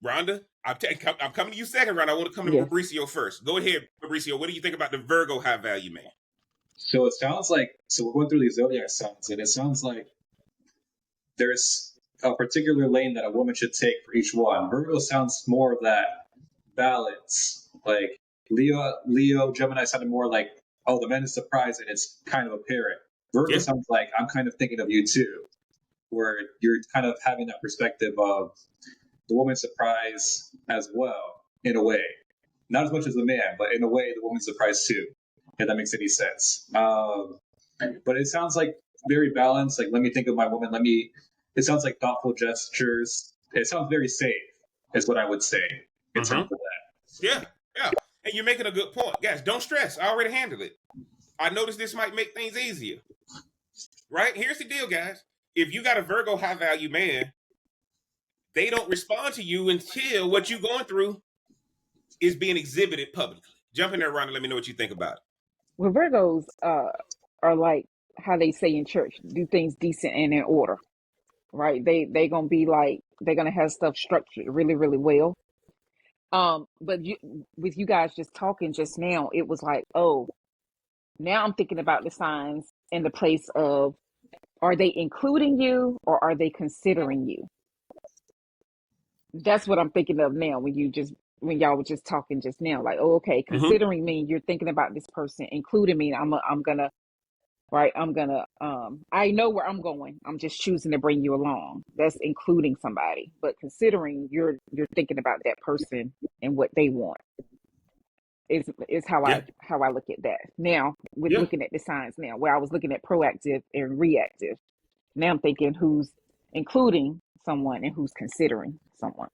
S1: Rhonda, I'm coming to you second, Rhonda. I want to come to
S2: Yes.
S1: Mabricio first. Go ahead, Mabricio. What do you think about the Virgo high value man?
S3: So it sounds like, we're going through these Zodiac signs, and it sounds like there's a particular lane that a woman should take for each one. Virgo sounds more of that balance. Like Leo, Gemini sounded more like, oh, the man is surprised and it's kind of apparent. Virgo sounds like I'm kind of thinking of you too, where you're kind of having that perspective of the woman's surprise as well, in a way. Not as much as the man, but in a way, the woman's surprised too, if that makes any sense. But it sounds like very balanced. Like, let me think of my woman. It sounds like thoughtful gestures. It sounds very safe, is what I would say in terms of that.
S1: Yeah. And you're making a good point. Guys, don't stress. I already handled it. I noticed this might make things easier. Right? Here's the deal, guys. If you got a Virgo high value man, they don't respond to you until what you're going through is being exhibited publicly. Jump in there, Ron, and let me know what you think about it.
S2: Well, Virgos are like how they say in church, do things decent and in order, right? They gonna be like, they're gonna have stuff structured really, really well. But with you guys just talking just now, it was like, oh, now I'm thinking about the signs in the place of, are they including you or are they considering you? That's what I'm thinking of now when y'all were just talking just now. Like, oh, okay, considering me, you're thinking about this person, including me. I'm gonna I know where I'm going. I'm just choosing to bring you along. That's including somebody. But considering you're thinking about that person and what they want. Is how I look at that. Now, with looking at the signs now, where I was looking at proactive and reactive. Now I'm thinking who's including someone and who's considering someone.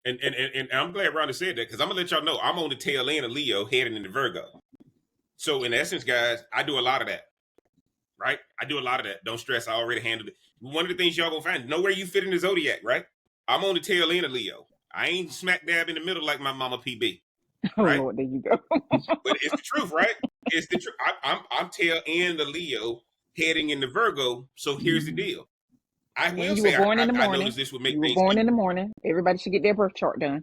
S1: And I'm glad Rhonda said that, because I'm gonna let y'all know I'm on the tail end of Leo heading into Virgo. So in essence, guys, I do a lot of that. Right? I do a lot of that. Don't stress, I already handled it. One of the things y'all gonna find, know where you fit in the Zodiac, right? I'm on the tail end of Leo. I ain't smack dab in the middle like my mama PB.
S2: Oh
S1: right?
S2: Lord, there you go.
S1: But it's the truth, right? It's the truth. I'm tail end of Leo heading into Virgo. So here's the deal. I will say,
S2: born in the morning.
S1: I noticed this would make things.
S2: You were born in the morning. Everybody should get their birth chart done.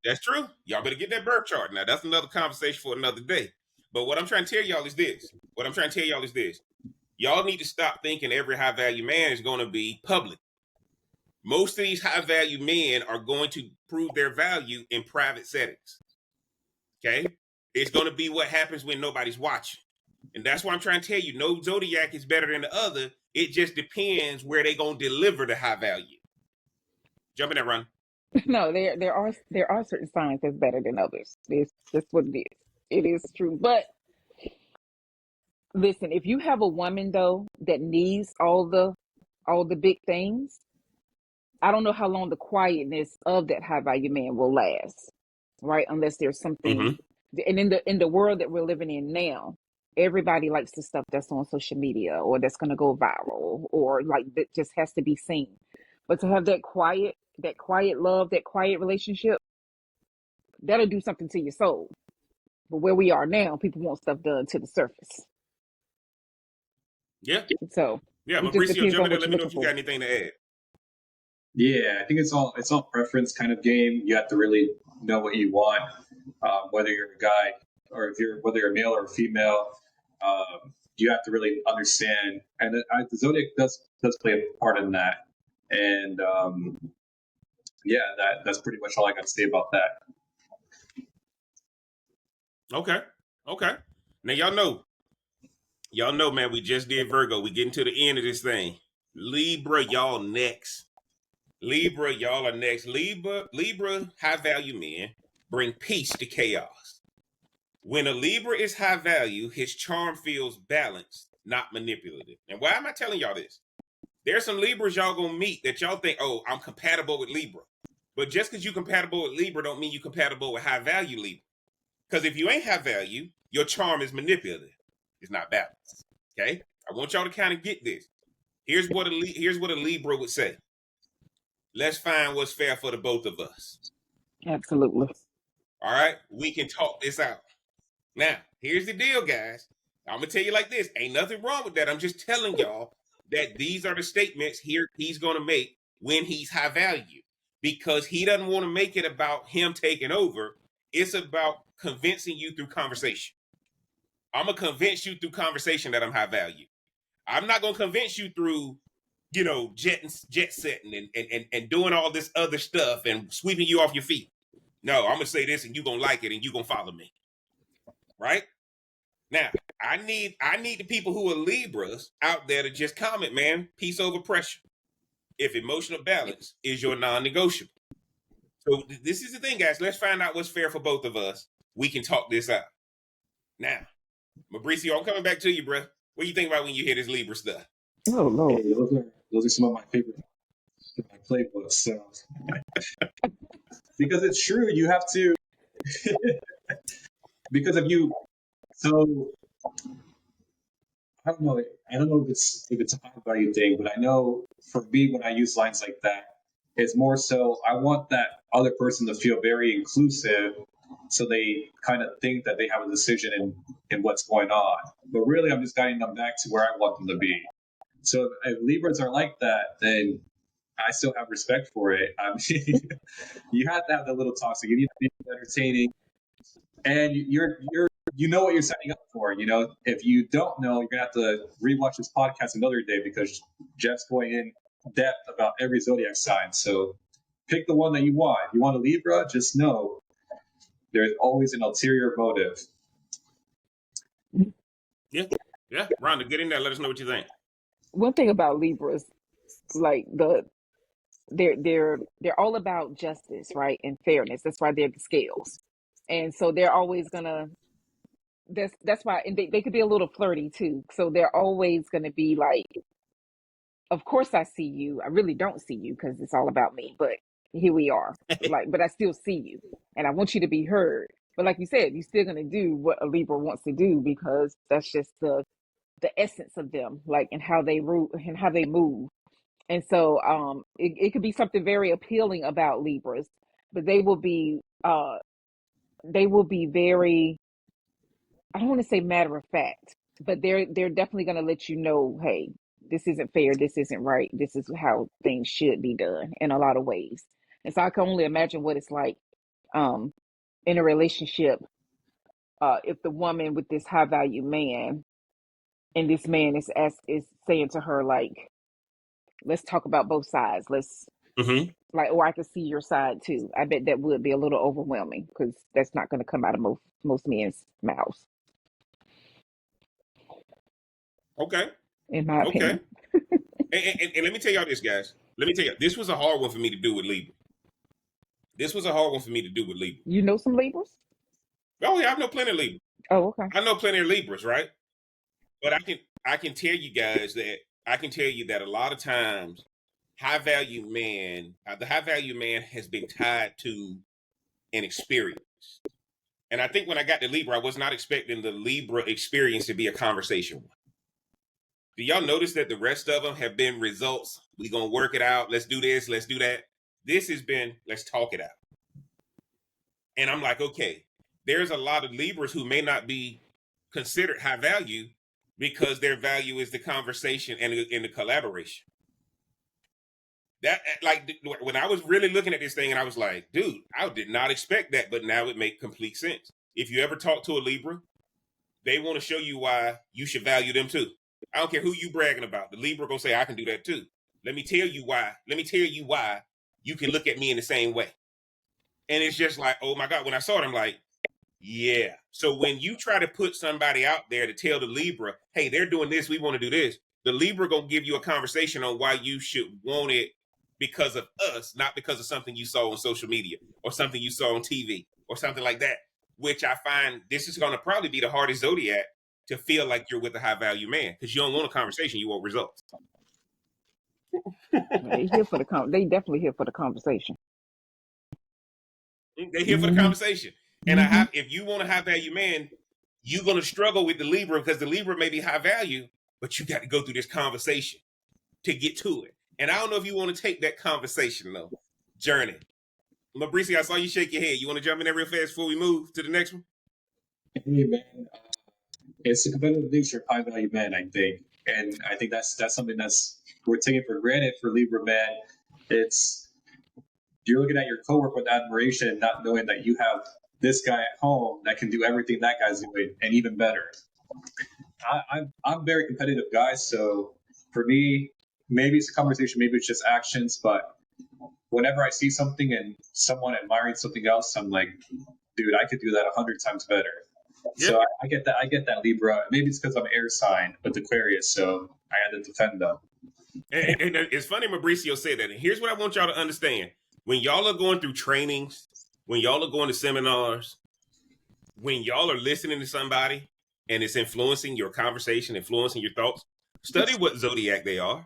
S1: That's true. Y'all better get that birth chart. Now, that's another conversation for another day. But what I'm trying to tell y'all is this. Y'all need to stop thinking every high value man is going to be public. Most of these high value men are going to prove their value in private settings. Okay? It's going to be what happens when nobody's watching. And that's why I'm trying to tell you, no Zodiac is better than the other. It just depends where they're going to deliver the high value. Jump in there, Ron.
S2: No, there are certain signs that's better than others. That's what it is. It is true. But listen, if you have a woman though that needs all the big things, I don't know how long the quietness of that high value man will last, right? Unless there's something. And in the world that we're living in now, everybody likes the stuff that's on social media or that's going to go viral or like that just has to be seen. But to have that quiet love, that quiet relationship, that'll do something to your soul. But where we are now, people want stuff done to the surface.
S1: Yeah.
S2: So
S1: Mabricio, jump in there. Let me know if you got anything to add.
S3: Yeah, I think it's all preference kind of game. You have to really know what you want, whether you're a guy or whether you're a male or a female. You have to really understand, and the Zodiac does play a part in that. And that's pretty much all I got to say about that.
S1: Okay. Now y'all know, man. We just did Virgo. We getting to the end of this thing. Libra, y'all next. Libra, y'all are next. Libra, high value men bring peace to chaos. When a Libra is high value, his charm feels balanced, not manipulative. And why am I telling y'all this? There's some Libras y'all gonna meet that y'all think, oh, I'm compatible with Libra. But just because you're compatible with Libra don't mean you're compatible with high value Libra. Because if you ain't high value, your charm is manipulative. It's not balanced. Okay? I want y'all to kind of get this. Here's what a Libra would say. Let's find what's fair for the both of us.
S2: Absolutely.
S1: All right? We can talk this out. Now, here's the deal, guys. I'm going to tell you like this. Ain't nothing wrong with that. I'm just telling y'all that these are the statements here he's going to make when he's high value. because he doesn't want to make it about him taking over. It's about convincing you through conversation. I'm going to convince you through conversation that I'm high value. I'm not going to convince you through, jet setting and doing all this other stuff and sweeping you off your feet. No, I'm going to say this and you're going to like it and you're going to follow me. Right? Now, I need the people who are Libras out there to just comment, man, peace over pressure. If emotional balance is your non-negotiable. So this is the thing, guys. Let's find out what's fair for both of us. We can talk this out. Now, Mabricio, I'm coming back to you, bro. What do you think about when you hear this Libra stuff?
S2: Oh Lord.
S3: Hey, those are some of my favorite my playbooks. So because it's true, you have to because if you so I don't know if it's a high value thing, but I know for me when I use lines like that, it's more so I want that other person to feel very inclusive so they kind of think that they have a decision in what's going on. But really I'm just guiding them back to where I want them to be. So if Libras are like that, then I still have respect for it. I mean, you have to have that little toxic. You need to be entertaining, and you know what you're signing up for. If you don't know, you're gonna have to rewatch this podcast another day because Jeff's going in depth about every zodiac sign. So pick the one that you want. If you want a Libra, just know there's always an ulterior motive.
S1: Yeah. Rhonda, get in there. Let us know what you think.
S2: One thing about Libras, like they're all about justice, right, and fairness. That's why they're the scales, and so they're always gonna. That's why, and they could be a little flirty too. So they're always gonna be like, of course I see you. I really don't see you because it's all about me, but here we are. Like, but I still see you, and I want you to be heard. But like you said, you're still gonna do what a Libra wants to do because that's just the essence of them, like, and how they root and how they move. And so it could be something very appealing about Libras, but they will be very, I don't want to say matter of fact, but they're definitely going to let you know, hey, this isn't fair, this isn't right, this is how things should be done in a lot of ways. And so I can only imagine what it's like um in a relationship, if the woman with this high value man, and this man is saying to her, like, let's talk about both sides, let's,
S1: Mm-hmm.
S2: like, or I can see your side too. I bet that would be a little overwhelming because that's not going to come out of most men's mouths,
S1: Okay.
S2: in my
S1: Okay.
S2: opinion.
S1: And let me tell y'all this, guys. Let me tell you, this was a hard one for me to do with Libra.
S2: You know some Libras?
S1: Oh yeah, I know plenty of Libras.
S2: Oh, okay.
S1: I know plenty of Libras, right? But I can tell you guys that a lot of times the high value man has been tied to an experience. And I think when I got to Libra, I was not expecting the Libra experience to be a conversation one. Do y'all notice that the rest of them have been results? We gonna work it out. Let's do this. Let's do that. This has been, let's talk it out. And I'm like, okay, there's a lot of Libras who may not be considered high value because their value is the conversation and the collaboration. That, like, when I was really looking at this thing and I was like, dude, I did not expect that, but now it makes complete sense. If you ever talk to a Libra, they want to show you why you should value them too. I don't care who you bragging about. The Libra gonna say, I can do that too. Let me tell you why you can look at me in the same way. And it's just like, oh my God, when I saw it, I'm like, yeah. So when you try to put somebody out there to tell the Libra, hey, they're doing this, we want to do this, the Libra gonna give you a conversation on why you should want it because of us, not because of something you saw on social media or something you saw on TV or something like that, which I find this is gonna probably be the hardest zodiac to feel like you're with a high value man because you don't want a conversation, you want results.
S2: They definitely here for the conversation.
S1: They're here for the
S2: Mm-hmm.
S1: conversation. And
S2: Mm-hmm.
S1: if you want a high value man, you're gonna struggle with the Libra because the Libra may be high value, but you got to go through this conversation to get to it. And I don't know if you want to take that conversation though, journey. Mabricio, I saw you shake your head. You want to jump in there real fast before we move to the next one?
S3: Hey man, it's the competitive nature of high value men, I think, and I think that's something that's we're taking for granted for Libra men. It's you're looking at your coworker with admiration, not knowing that you have this guy at home that can do everything that guy's doing and even better. I'm very competitive guy, so for me, maybe it's a conversation, maybe it's just actions, but whenever I see something and someone admiring something else, I'm like, dude, I could do that 100 times better.
S1: Yeah.
S3: So I get that Libra. Maybe it's because I'm air sign with Aquarius, so I had to defend them.
S1: And it's funny Mabricio said that. And here's what I want y'all to understand. When y'all are going through trainings, when y'all are going to seminars, when y'all are listening to somebody and it's influencing your conversation, influencing your thoughts, study what zodiac they are,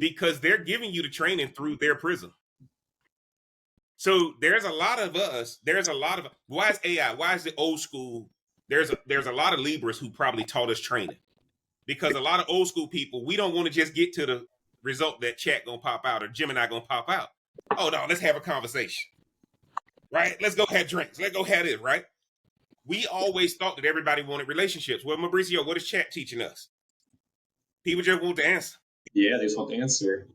S1: because they're giving you the training through their prism. So there's a lot of us, why is AI, why is the old school, there's a lot of Libras who probably taught us training. Because a lot of old school people, we don't want to just get to the result that chat gonna pop out or Gemini gonna pop out. Oh no, let's have a conversation. Right? Let's go have drinks. Let's go have this, right? We always thought that everybody wanted relationships. Well, Mabricio, what is chat teaching us? People just want to answer.
S3: Yeah, they just want the answer.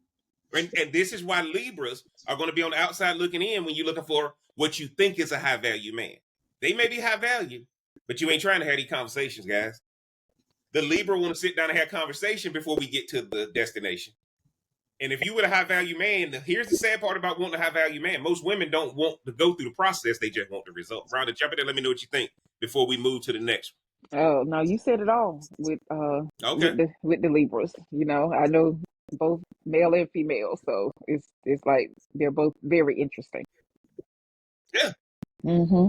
S1: And this is why Libras are going to be on the outside looking in when you're looking for what you think is a high value man. They may be high value, but you ain't trying to have these conversations, guys. The Libra want to sit down and have conversation before we get to the destination. And if you were a high value man, here's the sad part about wanting a high value man. Most women don't want to go through the process. They just want the result. Rhonda, jump in there. Let me know what you think before we move to the next
S2: one. Oh, no, you said it all with the Libras. You know, I know both male and female, so it's like they're both very interesting.
S1: Yeah.
S2: Mm-hmm.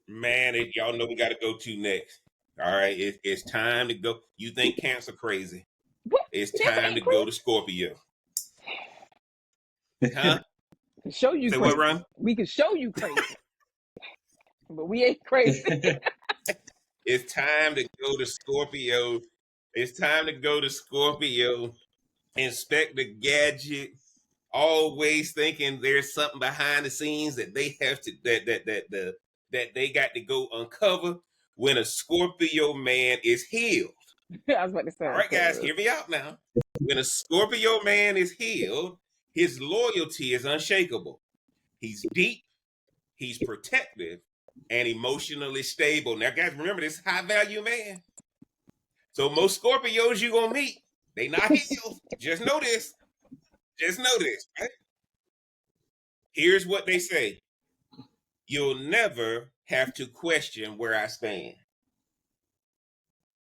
S1: Man, y'all know we got to go to next. All right, it's time to go. You think Cancer crazy?
S2: What?
S1: It's time to go to Scorpio. Huh?
S2: Show you
S1: Say
S2: crazy.
S1: what, Ron?
S2: We can show you crazy, but we ain't crazy.
S1: It's time to go to Scorpio. It's time to go to Scorpio. Inspect the gadget. Always thinking there's something behind the scenes that they have to that they got to go uncover. When a Scorpio man is healed.
S2: I was about to say.
S1: All right, guys, hear me out now. When a Scorpio man is healed, his loyalty is unshakable. He's deep, he's protective, and emotionally stable. Now, guys, remember this high value man. So most Scorpios you're going to meet, they not healed. Just know this. Just know this. Right? Here's what they say. You'll never have to question where I stand.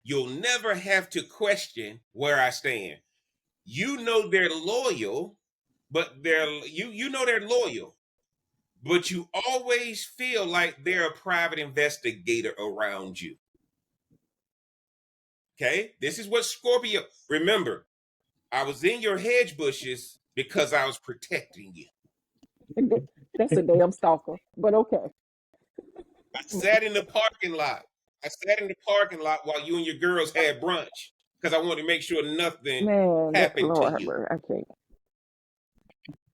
S1: You'll never have to question where I stand. You know they're loyal, but you know they're loyal, but you always feel like they're a private investigator around you. Okay? This is what Scorpio, remember, I was in your hedge bushes because I was protecting you.
S2: That's a damn stalker, but okay.
S1: I sat in the parking lot. While you and your girls had brunch because I wanted to make sure nothing happened to you.
S2: I can't.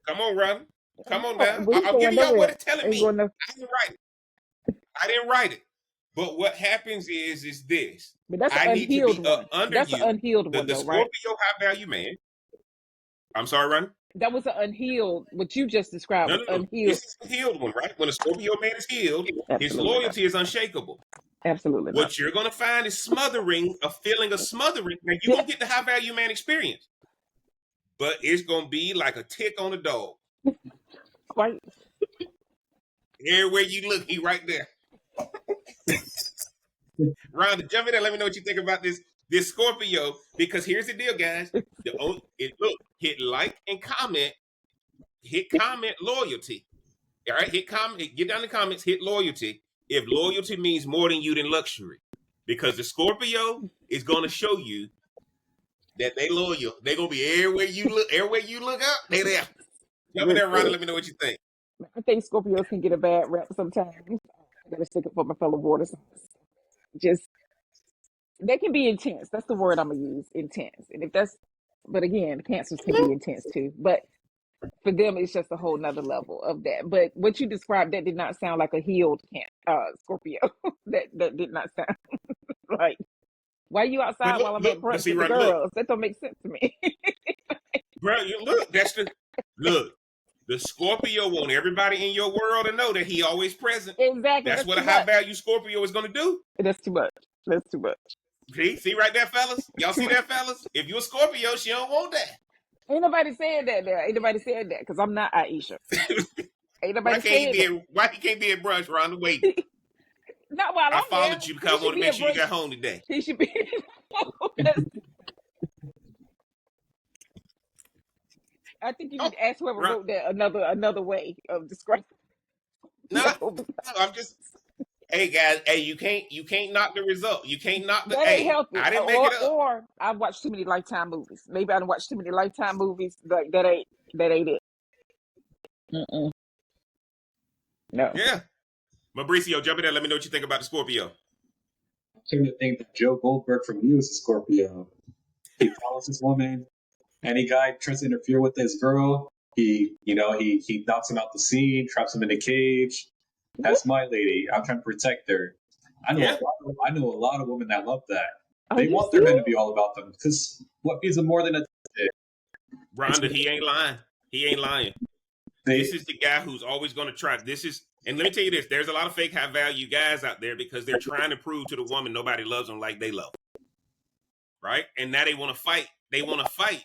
S1: Come on, Ron. Come on now.
S2: We
S1: I'm giving y'all what it's telling me.
S2: Going to...
S1: I didn't write it. But what happens is this.
S2: But that's
S1: I need to be up under
S2: that's
S1: you.
S2: An unhealed one,
S1: the
S2: though,
S1: Scorpio
S2: right?
S1: high value man. I'm sorry, Ron.
S2: That was an unhealed. What you just described.
S1: No.
S2: Unhealed.
S1: This is a healed one, right? When a Scorpio man is healed, his loyalty is unshakable.
S2: Absolutely.
S1: What you're going to find is smothering, a feeling of smothering. Now, you're going to get the high value man experience, but it's going to be like a tick on a dog.
S2: Right.
S1: Everywhere you look, he right there. Rhonda, jump in there. Let me know what you think about this Scorpio. Because here's the deal, guys. Hit like and comment. Hit comment loyalty. All right, hit comment. Get down in the comments. Hit loyalty. If loyalty means more than you than luxury, because the Scorpio is going to show you that they loyal. They're going to be everywhere you look up, they there. Jump in there, Rhonda. Let me know what you think.
S2: I think Scorpios can get a bad rap sometimes. I got to stick up for my fellow waters. Just, they can be intense. That's the word I'm going to use, intense. And but again, Cancers can be intense too. But for them, it's just a whole nother level of that. But what you described, that did not sound like a healed Scorpio. that did not sound like, why are you outside while I'm at brunch with the girls? That don't make sense to me.
S1: Bro, look, The Scorpio want everybody in your world to know that he always present.
S2: Exactly.
S1: That's what a
S2: too
S1: high
S2: much.
S1: value Scorpio is going to do.
S2: That's too much. That's too much.
S1: See right there, fellas? Y'all
S2: Too
S1: see
S2: much.
S1: that, fellas? If you're a Scorpio, she don't want that.
S2: Ain't nobody said that there. Ain't nobody said that because I'm not Aisha. Ain't
S1: Why
S2: nobody
S1: can't he
S2: said
S1: be? Why he can't be at brunch, Rhonda? Wait,
S2: that. Not while
S1: I
S2: I'm there.
S1: followed you
S2: He
S1: because I
S2: should
S1: want to
S2: be
S1: make
S2: at
S1: sure you
S2: brunch.
S1: got home today.
S2: He should be. That's- I think you
S1: Oh,
S2: need to ask whoever
S1: Ron,
S2: wrote that another way of describing.
S1: no,
S2: No,
S1: I'm just. Hey guys, hey, you can't knock the result. You can't knock the.
S2: that ain't
S1: Hey,
S2: healthy.
S1: I didn't make it up.
S2: Or I've watched too many Lifetime movies. Maybe I done watched too many Lifetime movies. Like that ain't it. Mm-mm. No.
S1: Yeah, Mabricio, jump in there. Let me know what you think about the Scorpio.
S3: I tend to think that Joe Goldberg from You is a Scorpio. He follows this woman. Any guy tries to interfere with this girl, he knocks him out the scene, traps him in a cage. That's my lady. I'm trying to protect her.
S1: Yeah,
S3: I know a lot of women that love that.
S2: Are
S3: They
S2: you
S3: want their men to
S2: serious?
S3: be all about them because what feeds them more than a
S1: Rhonda, he ain't lying. He ain't lying.
S3: they
S1: This is the guy who's always going to try. This is, and let me tell you this: there's a lot of fake high value guys out there because they're trying to prove to the woman nobody loves them like they love them, right? And now they want to fight. They want to fight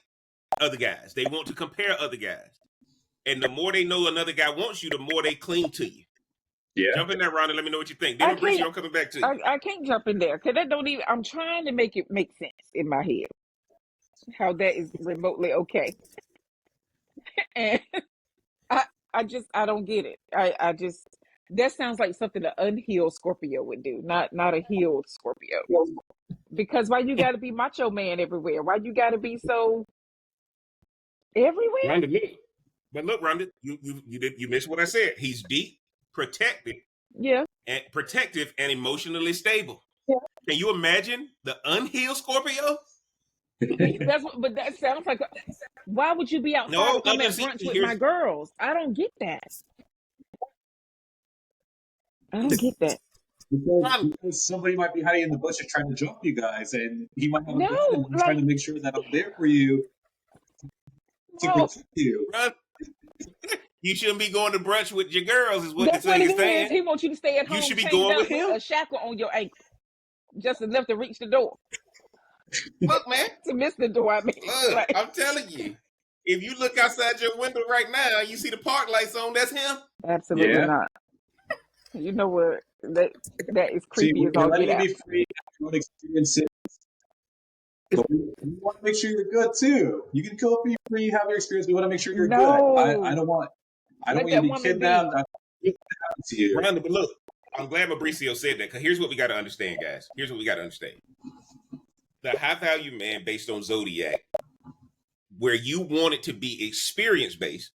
S1: other guys. They want to compare other guys. And the more they know another guy wants you, the more they cling to you.
S3: yeah.
S1: Jump in there, Ron, and let me know what you think.
S2: I
S1: Then Mauricio,
S2: can't.
S1: I'm coming back to you.
S2: I can't jump in there because that don't even. I'm trying to make it make sense in my head how that is remotely okay, and I don't get it. I just that sounds like something an unhealed Scorpio would do, not a healed Scorpio. Because why you got to be macho man everywhere? Why you got to be so everywhere?
S1: Rhonda, look. But look, Rhonda, you missed what I said. He's deep,
S2: Yeah.
S1: protective, and emotionally stable.
S2: Yeah.
S1: Can you imagine the unhealed Scorpio?
S2: But that sounds like. Why would you be outside if I'm at
S1: See,
S2: brunch with my girls? I don't get that. I don't get that.
S3: Because somebody might be hiding in the bushes trying to jump you guys, and he might have a gun, and he's
S2: like
S3: trying to make sure that I'm there for you to
S2: no.
S3: protect you.
S1: Rhonda, you shouldn't be going to brunch with your girls, is what
S2: That's
S1: the
S2: what
S1: thing
S2: it
S1: is
S2: is.
S1: saying.
S2: He wants you to stay at
S1: You
S2: home
S1: should be
S2: chained
S1: going
S2: up
S1: with
S2: with
S1: him.
S2: a shackle on your ankle, just enough to reach the door,
S1: Look, man.
S2: to miss the door. I mean,
S1: Look,
S2: like
S1: I'm telling you. If you look outside your window right now, you see the park lights on. That's him.
S2: absolutely
S3: Yeah.
S2: not. You know what? That is
S3: See,
S2: creepy as
S3: we're
S2: all get
S3: letting you
S2: out.
S3: be free, have your own experiences, but we want to make sure you're good too. You can go be free, have your experience. We want to make sure you're good. I don't want
S2: Let
S3: you to
S2: that
S3: be
S2: woman
S3: kidnapped.
S2: be.
S3: I don't want it to happen to you.
S1: Rhonda, but look, I'm glad Mabricio said that because here's what we got to understand, guys. Here's what we got to understand. The high value man based on Zodiac, where you want it to be experience based,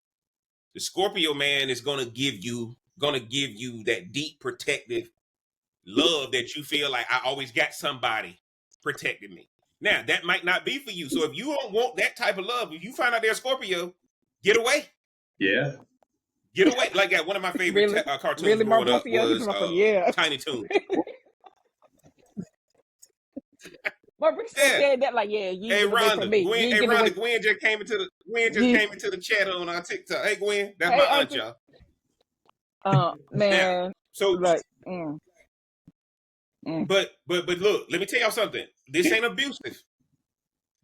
S1: the Scorpio man is gonna give you that deep protective love that you feel like I always got somebody protecting me. Now that might not be for you. So if you don't want that type of love, if you find out they're Scorpio, get away.
S3: Yeah.
S1: Get away. Like that. One of my favorite
S2: Really,
S1: cartoons
S2: really,
S1: growing up
S2: Mabricio. He's
S1: was
S2: about to yeah.
S1: Tiny Toon.
S2: Mabricio
S1: Yeah.
S2: said that like, yeah, you
S1: Hey
S2: get away from
S1: Rhonda,
S2: me.
S1: Gwen.
S2: You
S1: Hey
S2: get away.
S1: Rhonda, Gwen just came into the chat on our TikTok. Hey Gwen, that's
S2: Hey,
S1: my aunt,
S2: Auntie.
S1: y'all. Now,
S2: Man,
S1: so
S2: like,
S1: but look, let me tell y'all something. This ain't abusive.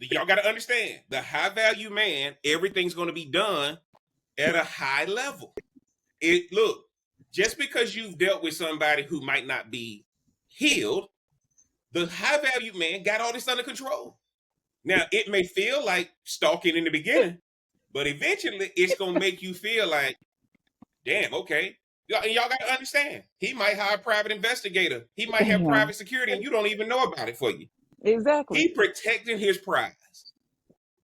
S1: Y'all got to understand the high value man. Everything's going to be done at a high level. Look, just because you've dealt with somebody who might not be healed, the high value man got all this under control. Now, it may feel like stalking in the beginning, but eventually it's going to make you feel like, damn, okay. And y'all got to understand, he might hire a private investigator. He might have private security and you don't even know about it for you.
S2: exactly.
S1: He protecting his prize.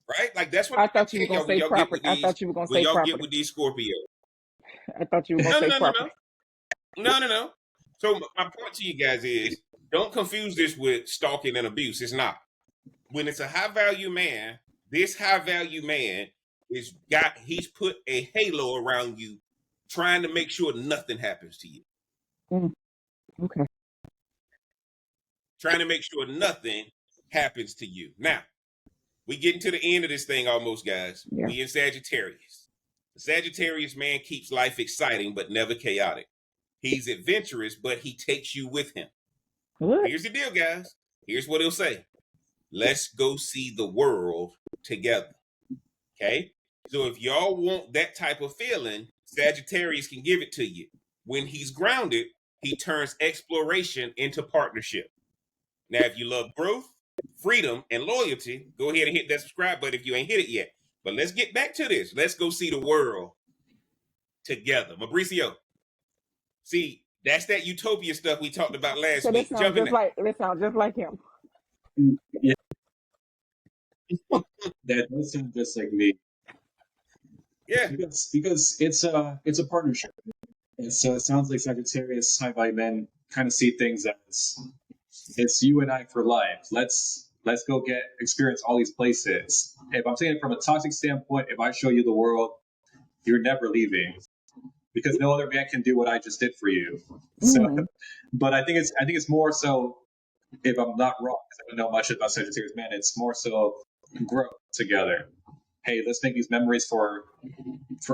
S1: Right? Like that's what
S2: I thought you were gonna say property. I thought you were gonna say
S1: y'all
S2: property.
S1: get with these Scorpios.
S2: I thought you were gonna say property.
S1: No. So my point to you guys is don't confuse this with stalking and abuse. It's not. When it's a high value man, this high value man he's put a halo around you, trying to make sure nothing happens to you.
S2: Okay.
S1: Trying to make sure nothing happens to you. Now, we getting to the end of this thing almost, guys.
S2: Yeah.
S1: We in Sagittarius. Sagittarius man keeps life exciting but never chaotic. He's adventurous, but he takes you with him.
S2: What?
S1: Here's the deal, guys. Here's what he'll say. Let's go see the world together. Okay? So if y'all want that type of feeling, Sagittarius can give it to you. When he's grounded, he turns exploration into partnership. Now, if you love growth, freedom, and loyalty, go ahead and hit that subscribe button if you ain't hit it yet. But let's get back to this. Let's go see the world together. Mabricio, see, that's that utopia stuff we talked about last
S2: So
S1: week. Jump in there.
S2: that sounds just like him.
S3: Yeah, that does sound just like me.
S1: Yeah.
S3: Because it's a partnership. And so it sounds like Sagittarius high value men kind of see things as it's you and I for life. Let's go experience all these places. If I'm saying it from a toxic standpoint, if I show you the world, you're never leaving because no other man can do what I just did for you. So, but I think it's more so, if I'm not wrong, because I don't know much about Sagittarius men, it's more so grow together. Hey, let's make these memories for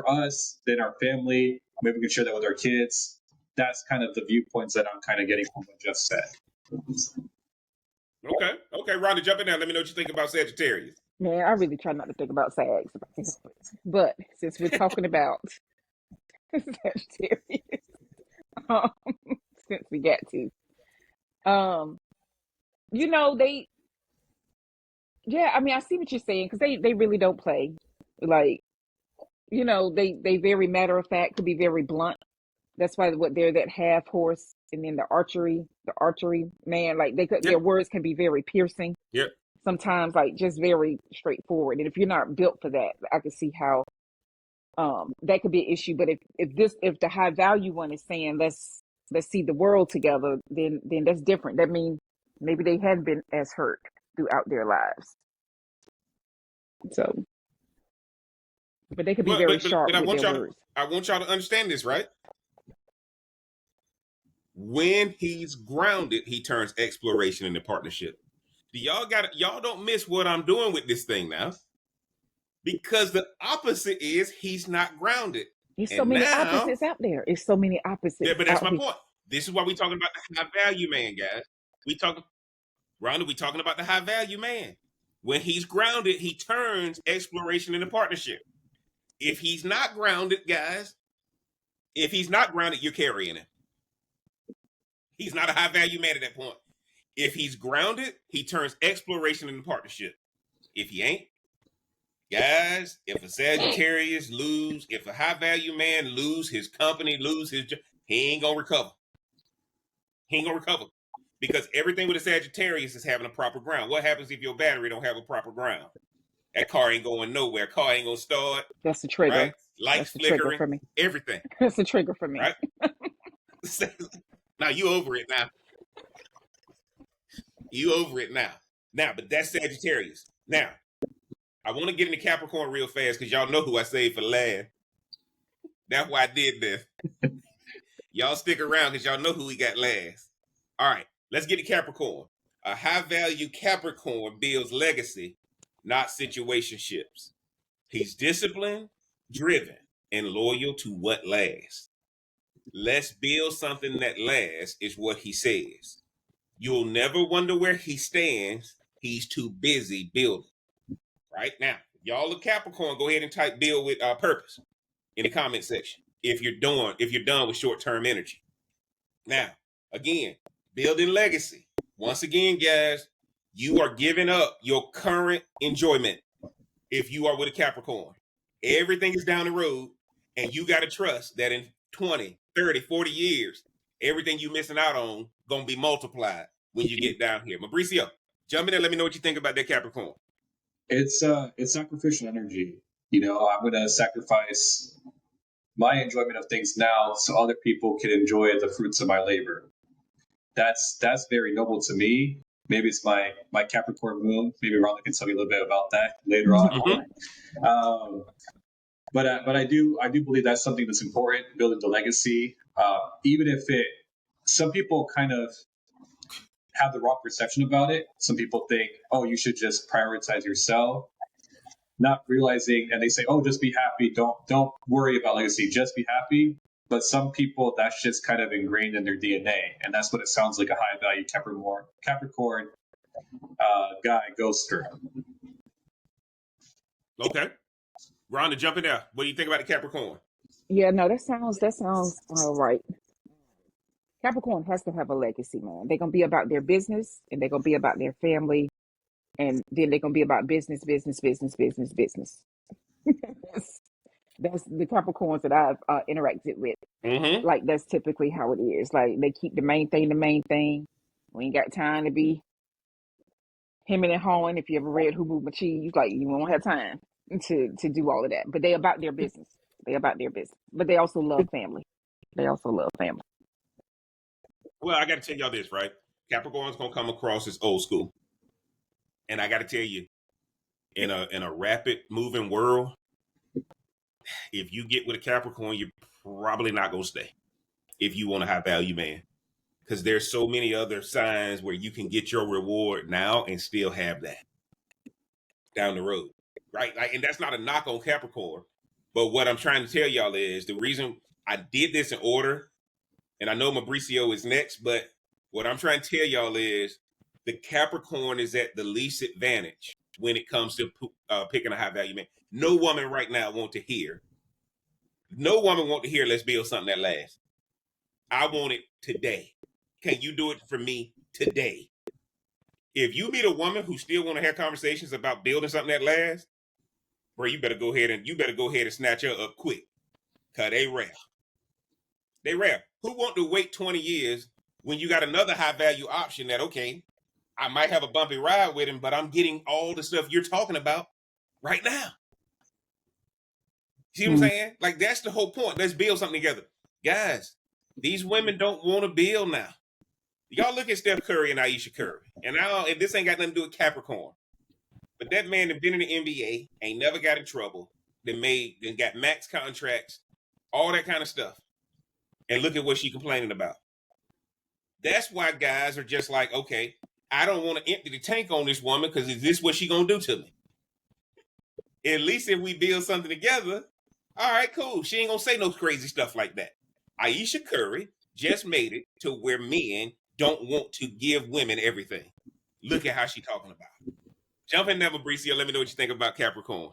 S3: us, then our family. Maybe we can share that with our kids. That's kind of the viewpoints that I'm kind of getting from what Jeff said.
S1: Okay, Rhonda, jump in there. Let me know what you think about Sagittarius.
S2: Man, I really try not to think about Sags. But since we're talking about Sagittarius, um, since we got to, you know, I mean, I see what you're saying because they really don't play. Like, you know, they very matter of fact, could be very blunt. That's why they're that half horse, and then the archery man, like their words can be very piercing.
S1: Yep.
S2: Sometimes like just very straightforward. And if you're not built for that, I can see how that could be an issue. But if the high value one is saying let's see the world together, then that's different. That means maybe they hadn't been as hurt throughout their lives. So, but they could be very sharp with their words.
S1: I want y'all to understand this, right? When he's grounded, he turns exploration into partnership. Y'all don't miss what I'm doing with this thing now. Because the opposite is he's not grounded.
S2: There's so many opposites out there. It's so many opposites.
S1: Yeah, but that's my point. This is why we're talking about the high value man, guys. Rhonda, we talking about the high value man. When he's grounded, he turns exploration into partnership. If he's not grounded, guys, you're carrying him. He's not a high value man at that point. If he's grounded, he turns exploration into partnership. If he ain't, guys, if a Sagittarius if a high value man lose his company, lose his job, he ain't gonna recover. Because everything with a Sagittarius is having a proper ground. What happens if your battery don't have a proper ground? That car ain't going nowhere. Car ain't gonna start.
S2: That's the trigger.
S1: Right? Lights flickering
S2: for me.
S1: Everything.
S2: That's the trigger for me.
S1: Right? Now you over it now. Now, but that's Sagittarius. Now, I want to get into Capricorn real fast because y'all know who I saved for last. That's why I did this. Y'all stick around because y'all know who we got last. All right, let's get to Capricorn. A high-value Capricorn builds legacy, not situationships. He's disciplined, driven, and loyal to what lasts. Let's build something that lasts is what he says. You'll never wonder where he stands. He's too busy building. Right now, y'all are Capricorn, go ahead and type build with purpose in the comment section if you're done with short-term energy. Now, again, building legacy. Once again, guys, you are giving up your current enjoyment if you are with a Capricorn. Everything is down the road, and you got to trust that in 20, 30, 40 years, everything you're missing out on going to be multiplied when you get down here. Mabricio, jump in there. Let me know what you think about that Capricorn.
S3: It's sacrificial energy. You know, I'm going to sacrifice my enjoyment of things now so other people can enjoy the fruits of my labor. That's very noble to me. Maybe it's my Capricorn moon. Maybe Rhonda can tell me a little bit about that later on. Mm-hmm. But I do believe that's something that's important, building the legacy. Even if some people kind of have the wrong perception about it. Some people think, oh, you should just prioritize yourself. not realizing, and they say, "Oh, just be happy. Don't worry about legacy. Just be happy." But some people, that's just kind of ingrained in their DNA, and that's what it sounds like a high value Capricorn guy goes through.
S1: Okay. Rhonda, jump in there. What do you think about the Capricorn?
S2: Yeah, no, that sounds all right. Capricorn has to have a legacy, man. They're gonna be about their business, and they're gonna be about their family, and then they're gonna be about business, business, business, business, business. That's the Capricorns that I've interacted with.
S1: Mm-hmm.
S2: Like that's typically how it is. Like they keep the main thing the main thing. We ain't got time to be hemming and hawing. If you ever read Who Moved My Cheese, like you won't have time to do all of that. But they about their business. They about their business. But they also love family. They also love family.
S1: Well, I got to tell y'all this, right? Capricorn's gonna come across as old school, and I got to tell you, in a rapid moving world, if you get with a Capricorn, you're probably not gonna stay if you want a high value man, because there's so many other signs where you can get your reward now and still have that down the road, right? Like, and that's not a knock on Capricorn, but what I'm trying to tell y'all is the reason I did this in order, and I know Mabricio is next, but what I'm trying to tell y'all is the Capricorn is at the least advantage when it comes to picking a high value man. No woman right now want to hear. No woman want to hear, let's build something that lasts. I want it today. Can you do it for me today? If you meet a woman who still want to have conversations about building something that lasts, bro, you better go ahead and snatch her up quick. Cause they rare. They rare. Who want to wait 20 years when you got another high value option that, okay, I might have a bumpy ride with him, but I'm getting all the stuff you're talking about right now. See what I'm saying? Like, that's the whole point. Let's build something together. Guys, these women don't want to build now. Y'all look at Steph Curry and Aisha Curry. And this ain't got nothing to do with Capricorn. But that man that been in the NBA, ain't never got in trouble, then got max contracts, all that kind of stuff. And look at what she complaining about. That's why guys are just like, okay, I don't want to empty the tank on this woman because is this what she gonna do to me? At least if we build something together, all right, cool. She ain't gonna say no crazy stuff like that. Aisha Curry just made it to where men don't want to give women everything. Look at how she talking about it. Jump in there, Mabricio. Let me know what you think about Capricorn.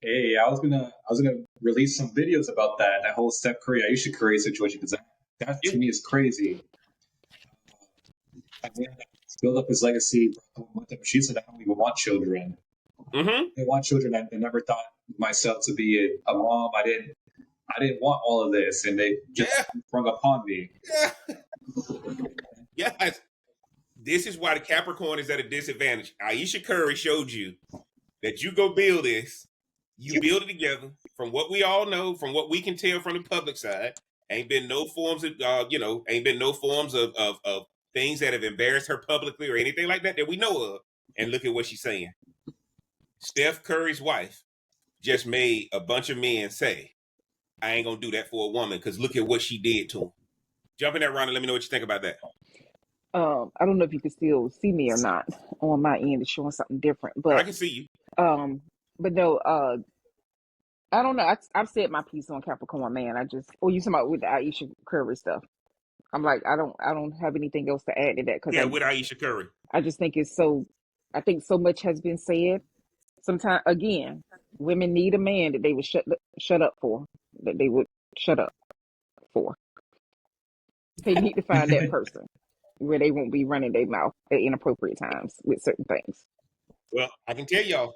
S3: Hey, I was gonna release some videos about that whole Steph Curry, Aisha Curry situation, because that to me is crazy. I mean, build up his legacy. She said, "I don't even want children.
S1: Mm-hmm.
S3: I want children. I never thought myself to be a mom. I didn't want all of this, and they just sprung upon me."
S1: Yeah. Yes. This is why the Capricorn is at a disadvantage. Aisha Curry showed you that you go build this. You build it together. From what we all know, from what we can tell from the public side, ain't been no forms of, of things that have embarrassed her publicly or anything like that we know of. And look at what she's saying. Steph Curry's wife just made a bunch of men say, I ain't gonna do that for a woman because look at what she did to him. Jump in there, Rhonda. Let me know what you think about that.
S2: I don't know if you can still see me or not on my end. It's showing something different,
S1: I
S2: but
S1: can see you.
S2: but no, I don't know. I've said my piece on Capricorn, man. You talking about with the Aisha Curry stuff? I'm like, I don't have anything else to add to that because
S1: Yeah, with Aisha Curry.
S2: I just think it's so. I think so much has been said. Sometimes, again, women need a man that they would shut up for. That they would shut up for. They need to find that person where they won't be running their mouth at inappropriate times with certain things.
S1: Well, I can tell y'all,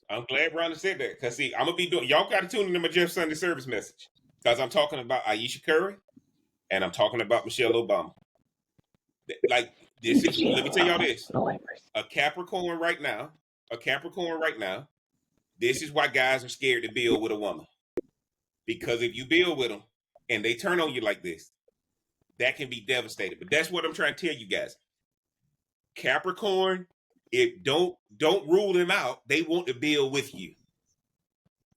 S1: I'm glad Rhonda said that because see, I'm gonna be doing. Y'all got to tune into my Jeff Sunday service message because I'm talking about Aisha Curry and I'm talking about Michelle Obama. Like this is. Let me tell y'all this: a Capricorn right now. This is why guys are scared to build with a woman because if you build with them and they turn on you like this, that can be devastating. But that's what I'm trying to tell you guys. Capricorn, if don't rule them out. They want to build with you.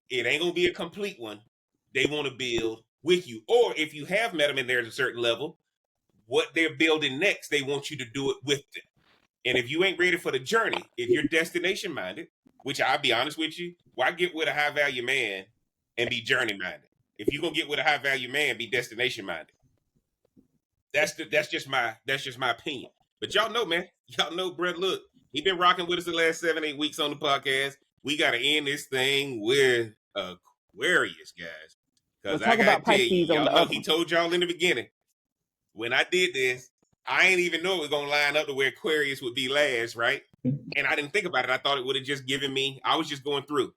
S1: It ain't gonna be a complete one. They want to build with you. Or if you have met them and there's a certain level, what they're building next, they want you to do it with them. And if you ain't ready for the journey, if you're destination minded, which I'll be honest with you, why get with a high value man and be journey minded? If you're gonna get with a high value man, be destination minded. That's just my opinion. But y'all know, man. Y'all know, Brett. Look, he been rocking with us the last 7-8 weeks on the podcast. We gotta end this thing with Aquarius, guys.
S2: We'll
S1: Because I
S2: talk
S1: gotta
S2: about
S1: tell you,
S2: Pisces on
S1: y'all
S2: the
S1: know
S2: other
S1: he
S2: one.
S1: told y'all in the beginning. When I did this, I ain't even know it was gonna line up to where Aquarius would be last, right? And I didn't think about it. I thought it would have just given me. I was just going through.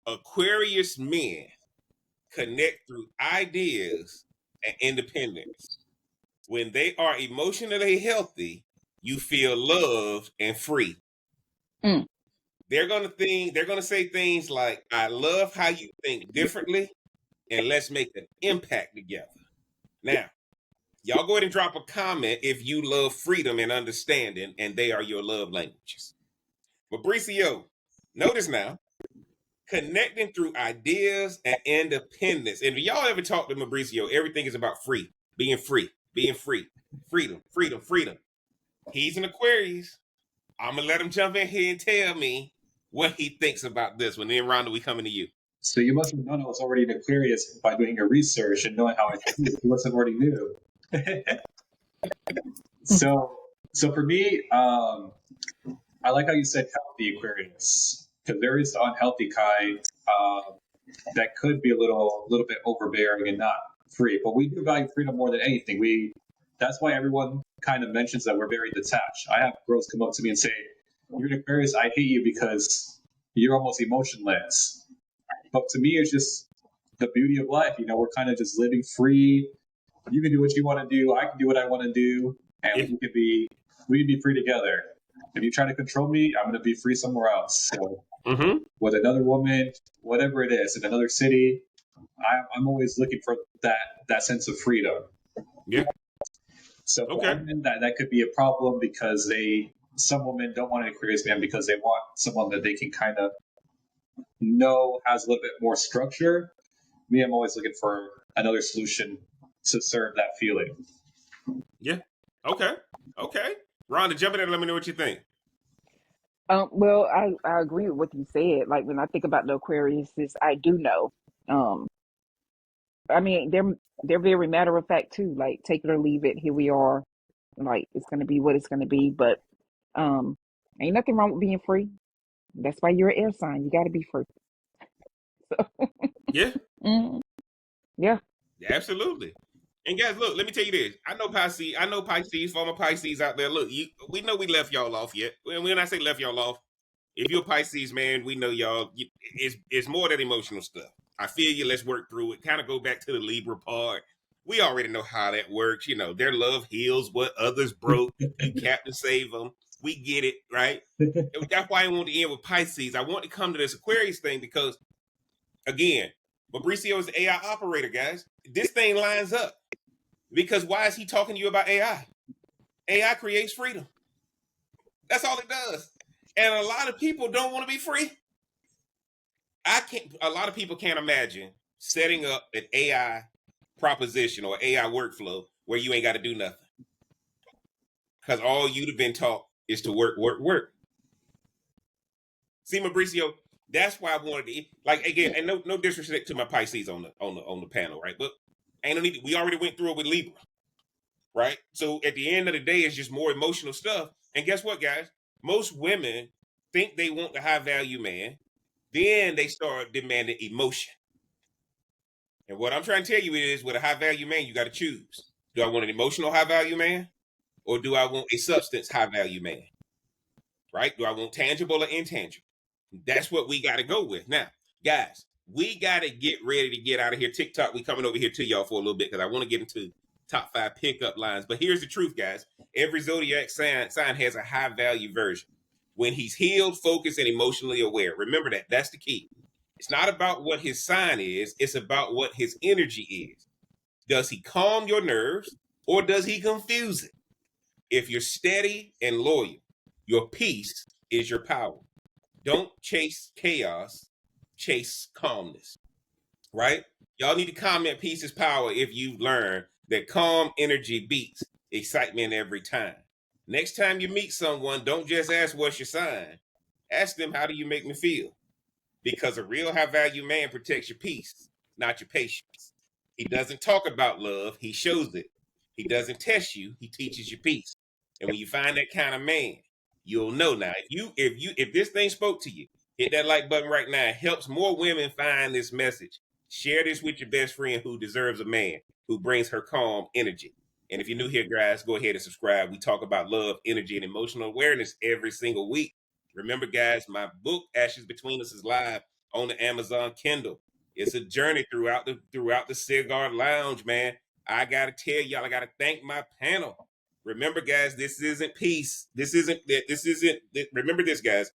S1: Aquarius men connect through ideas and independence. When they are emotionally healthy, you feel loved and free.
S2: Mm.
S1: They're gonna say things like, I love how you think differently, and let's make an impact together. Now, y'all go ahead and drop a comment if you love freedom and understanding, and they are your love languages. Mabricio, notice now, connecting through ideas and independence. And if y'all ever talk to Mabricio, everything is about free, being free, freedom, freedom, freedom. He's an Aquarius. I'm gonna let him jump in here and tell me what he thinks about this one. Then, Rhonda, we coming to you.
S3: So you must have known I was already an Aquarius by doing your research and knowing how I think. You must have already knew. so, so for me, I like how you said healthy Aquarius, because there is the unhealthy kind that could be a little bit overbearing and not free. But we do value freedom more than anything. That's why everyone kind of mentions that we're very detached. I have girls come up to me and say, "You're an Aquarius. I hate you because you're almost emotionless." But to me, it's just the beauty of life. You know, we're kind of just living free. You can do what you want to do. I can do what I want to do, and
S1: Yeah.
S3: we can be free together. If you try to control me, I'm going to be free somewhere else. So with another woman, whatever it is, in another city, I'm always looking for that sense of freedom.
S1: Yeah.
S3: So for
S1: Okay.
S3: women, that could be a problem because some women don't want an Aquarius man because they want someone that they can kind of know has a little bit more structure. Me, I'm always looking for another solution to serve that feeling.
S1: Yeah. Okay. Rhonda, jump in and let me know what you think.
S2: Well, I agree with what you said. Like when I think about the Aquariuses, I do know. Um, I mean, they're very matter of fact too. Like take it or leave it. Here we are. Like it's gonna be what it's gonna be. But um, ain't nothing wrong with being free. That's why you're an air sign. You got to be free. So,
S1: Yeah.
S2: yeah.
S1: Absolutely. And guys, look, let me tell you this. I know Pisces, former Pisces out there. Look, we know we left y'all off yet. When I say left y'all off, if you're a Pisces man, we know y'all. It's more that emotional stuff. I feel you. Let's work through it. Kind of go back to the Libra part. We already know how that works. You know, their love heals what others broke. You Captain Save them. We get it, right? That's why I want to end with Pisces. I want to come to this Aquarius thing because, again, Mabricio is the AI operator, guys. This thing lines up. Because why is he talking to you about AI? AI creates freedom. That's all it does. And a lot of people don't want to be free. A lot of people can't imagine setting up an AI proposition or AI workflow where you ain't got to do nothing. Because all you'd have been taught is to work. See, Mabricio, that's why I wanted to like again, and no disrespect to my Pisces on the panel, right? But ain't no need. We already went through it with Libra, right? So at the end of the day, it's just more emotional stuff. And guess what, guys? Most women think they want the high value man, then they start demanding emotion. And what I'm trying to tell you is, with a high value man, you got to choose. Do I want an emotional high value man, or do I want a substance high value man? Right? Do I want tangible or intangible? That's what we got to go with. Now, guys, we got to get ready to get out of here. TikTok, we coming over here to y'all for a little bit because I want to get into top 5 pickup lines. But here's the truth, guys. Every Zodiac sign has a high value version. When he's healed, focused, and emotionally aware. Remember that. That's the key. It's not about what his sign is. It's about what his energy is. Does he calm your nerves or does he confuse it? If you're steady and loyal, your peace is your power. Don't chase chaos, chase calmness, right? Y'all need to comment peace is power if you've learned that calm energy beats excitement every time. Next time you meet someone, don't just ask what's your sign. Ask them, how do you make me feel? Because a real high value man protects your peace, not your patience. He doesn't talk about love, he shows it. He doesn't test you, he teaches you peace. And when you find that kind of man, you'll know now. If this thing spoke to you, hit that like button right now. It helps more women find this message. Share this with your best friend who deserves a man who brings her calm energy. And if you're new here, guys, go ahead and subscribe. We talk about love, energy, and emotional awareness every single week. Remember, guys, my book Ashes Between Us is live on the Amazon Kindle. It's a journey throughout the cigar lounge, man. I gotta tell y'all, I gotta thank my panel. Remember, guys, this isn't peace. This isn't. Remember this, guys.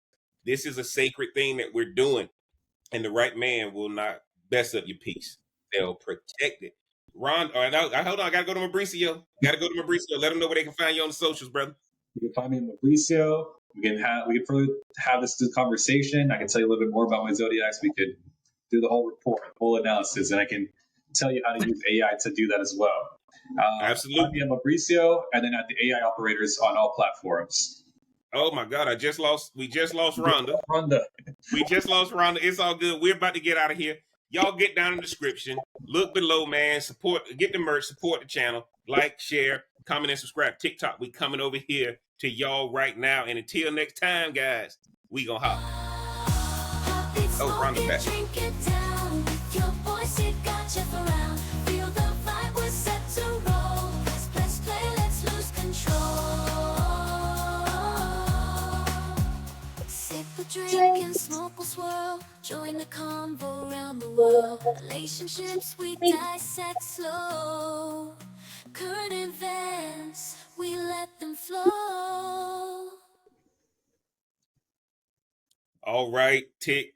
S1: This is a sacred thing that we're doing, and the right man will not mess up your peace. They'll protect it. Ron, hold on. I gotta go to Mabricio. Let them know where they can find you on the socials, brother.
S3: You can find me in Mabricio. We can further have this conversation. I can tell you a little bit more about my Zodiacs. We could do the whole report, whole analysis, and I can tell you how to use AI to do that as well.
S1: Absolutely.
S3: Find me at Mabricio, and then at the AI operators on all platforms.
S1: Oh my God, we just lost Rhonda. We just lost Rhonda. It's all good. We're about to get out of here. Y'all get down in the description. Look below, man. Get the merch, support the channel. Like, share, comment, and subscribe. TikTok, we coming over here to y'all right now. And until next time, guys, we gonna hop. Oh, Rhonda back.
S4: Drink and smoke will swirl. Join the convo around the world. Relationships we dissect slow. Current events, we let them flow.
S1: All right, tick.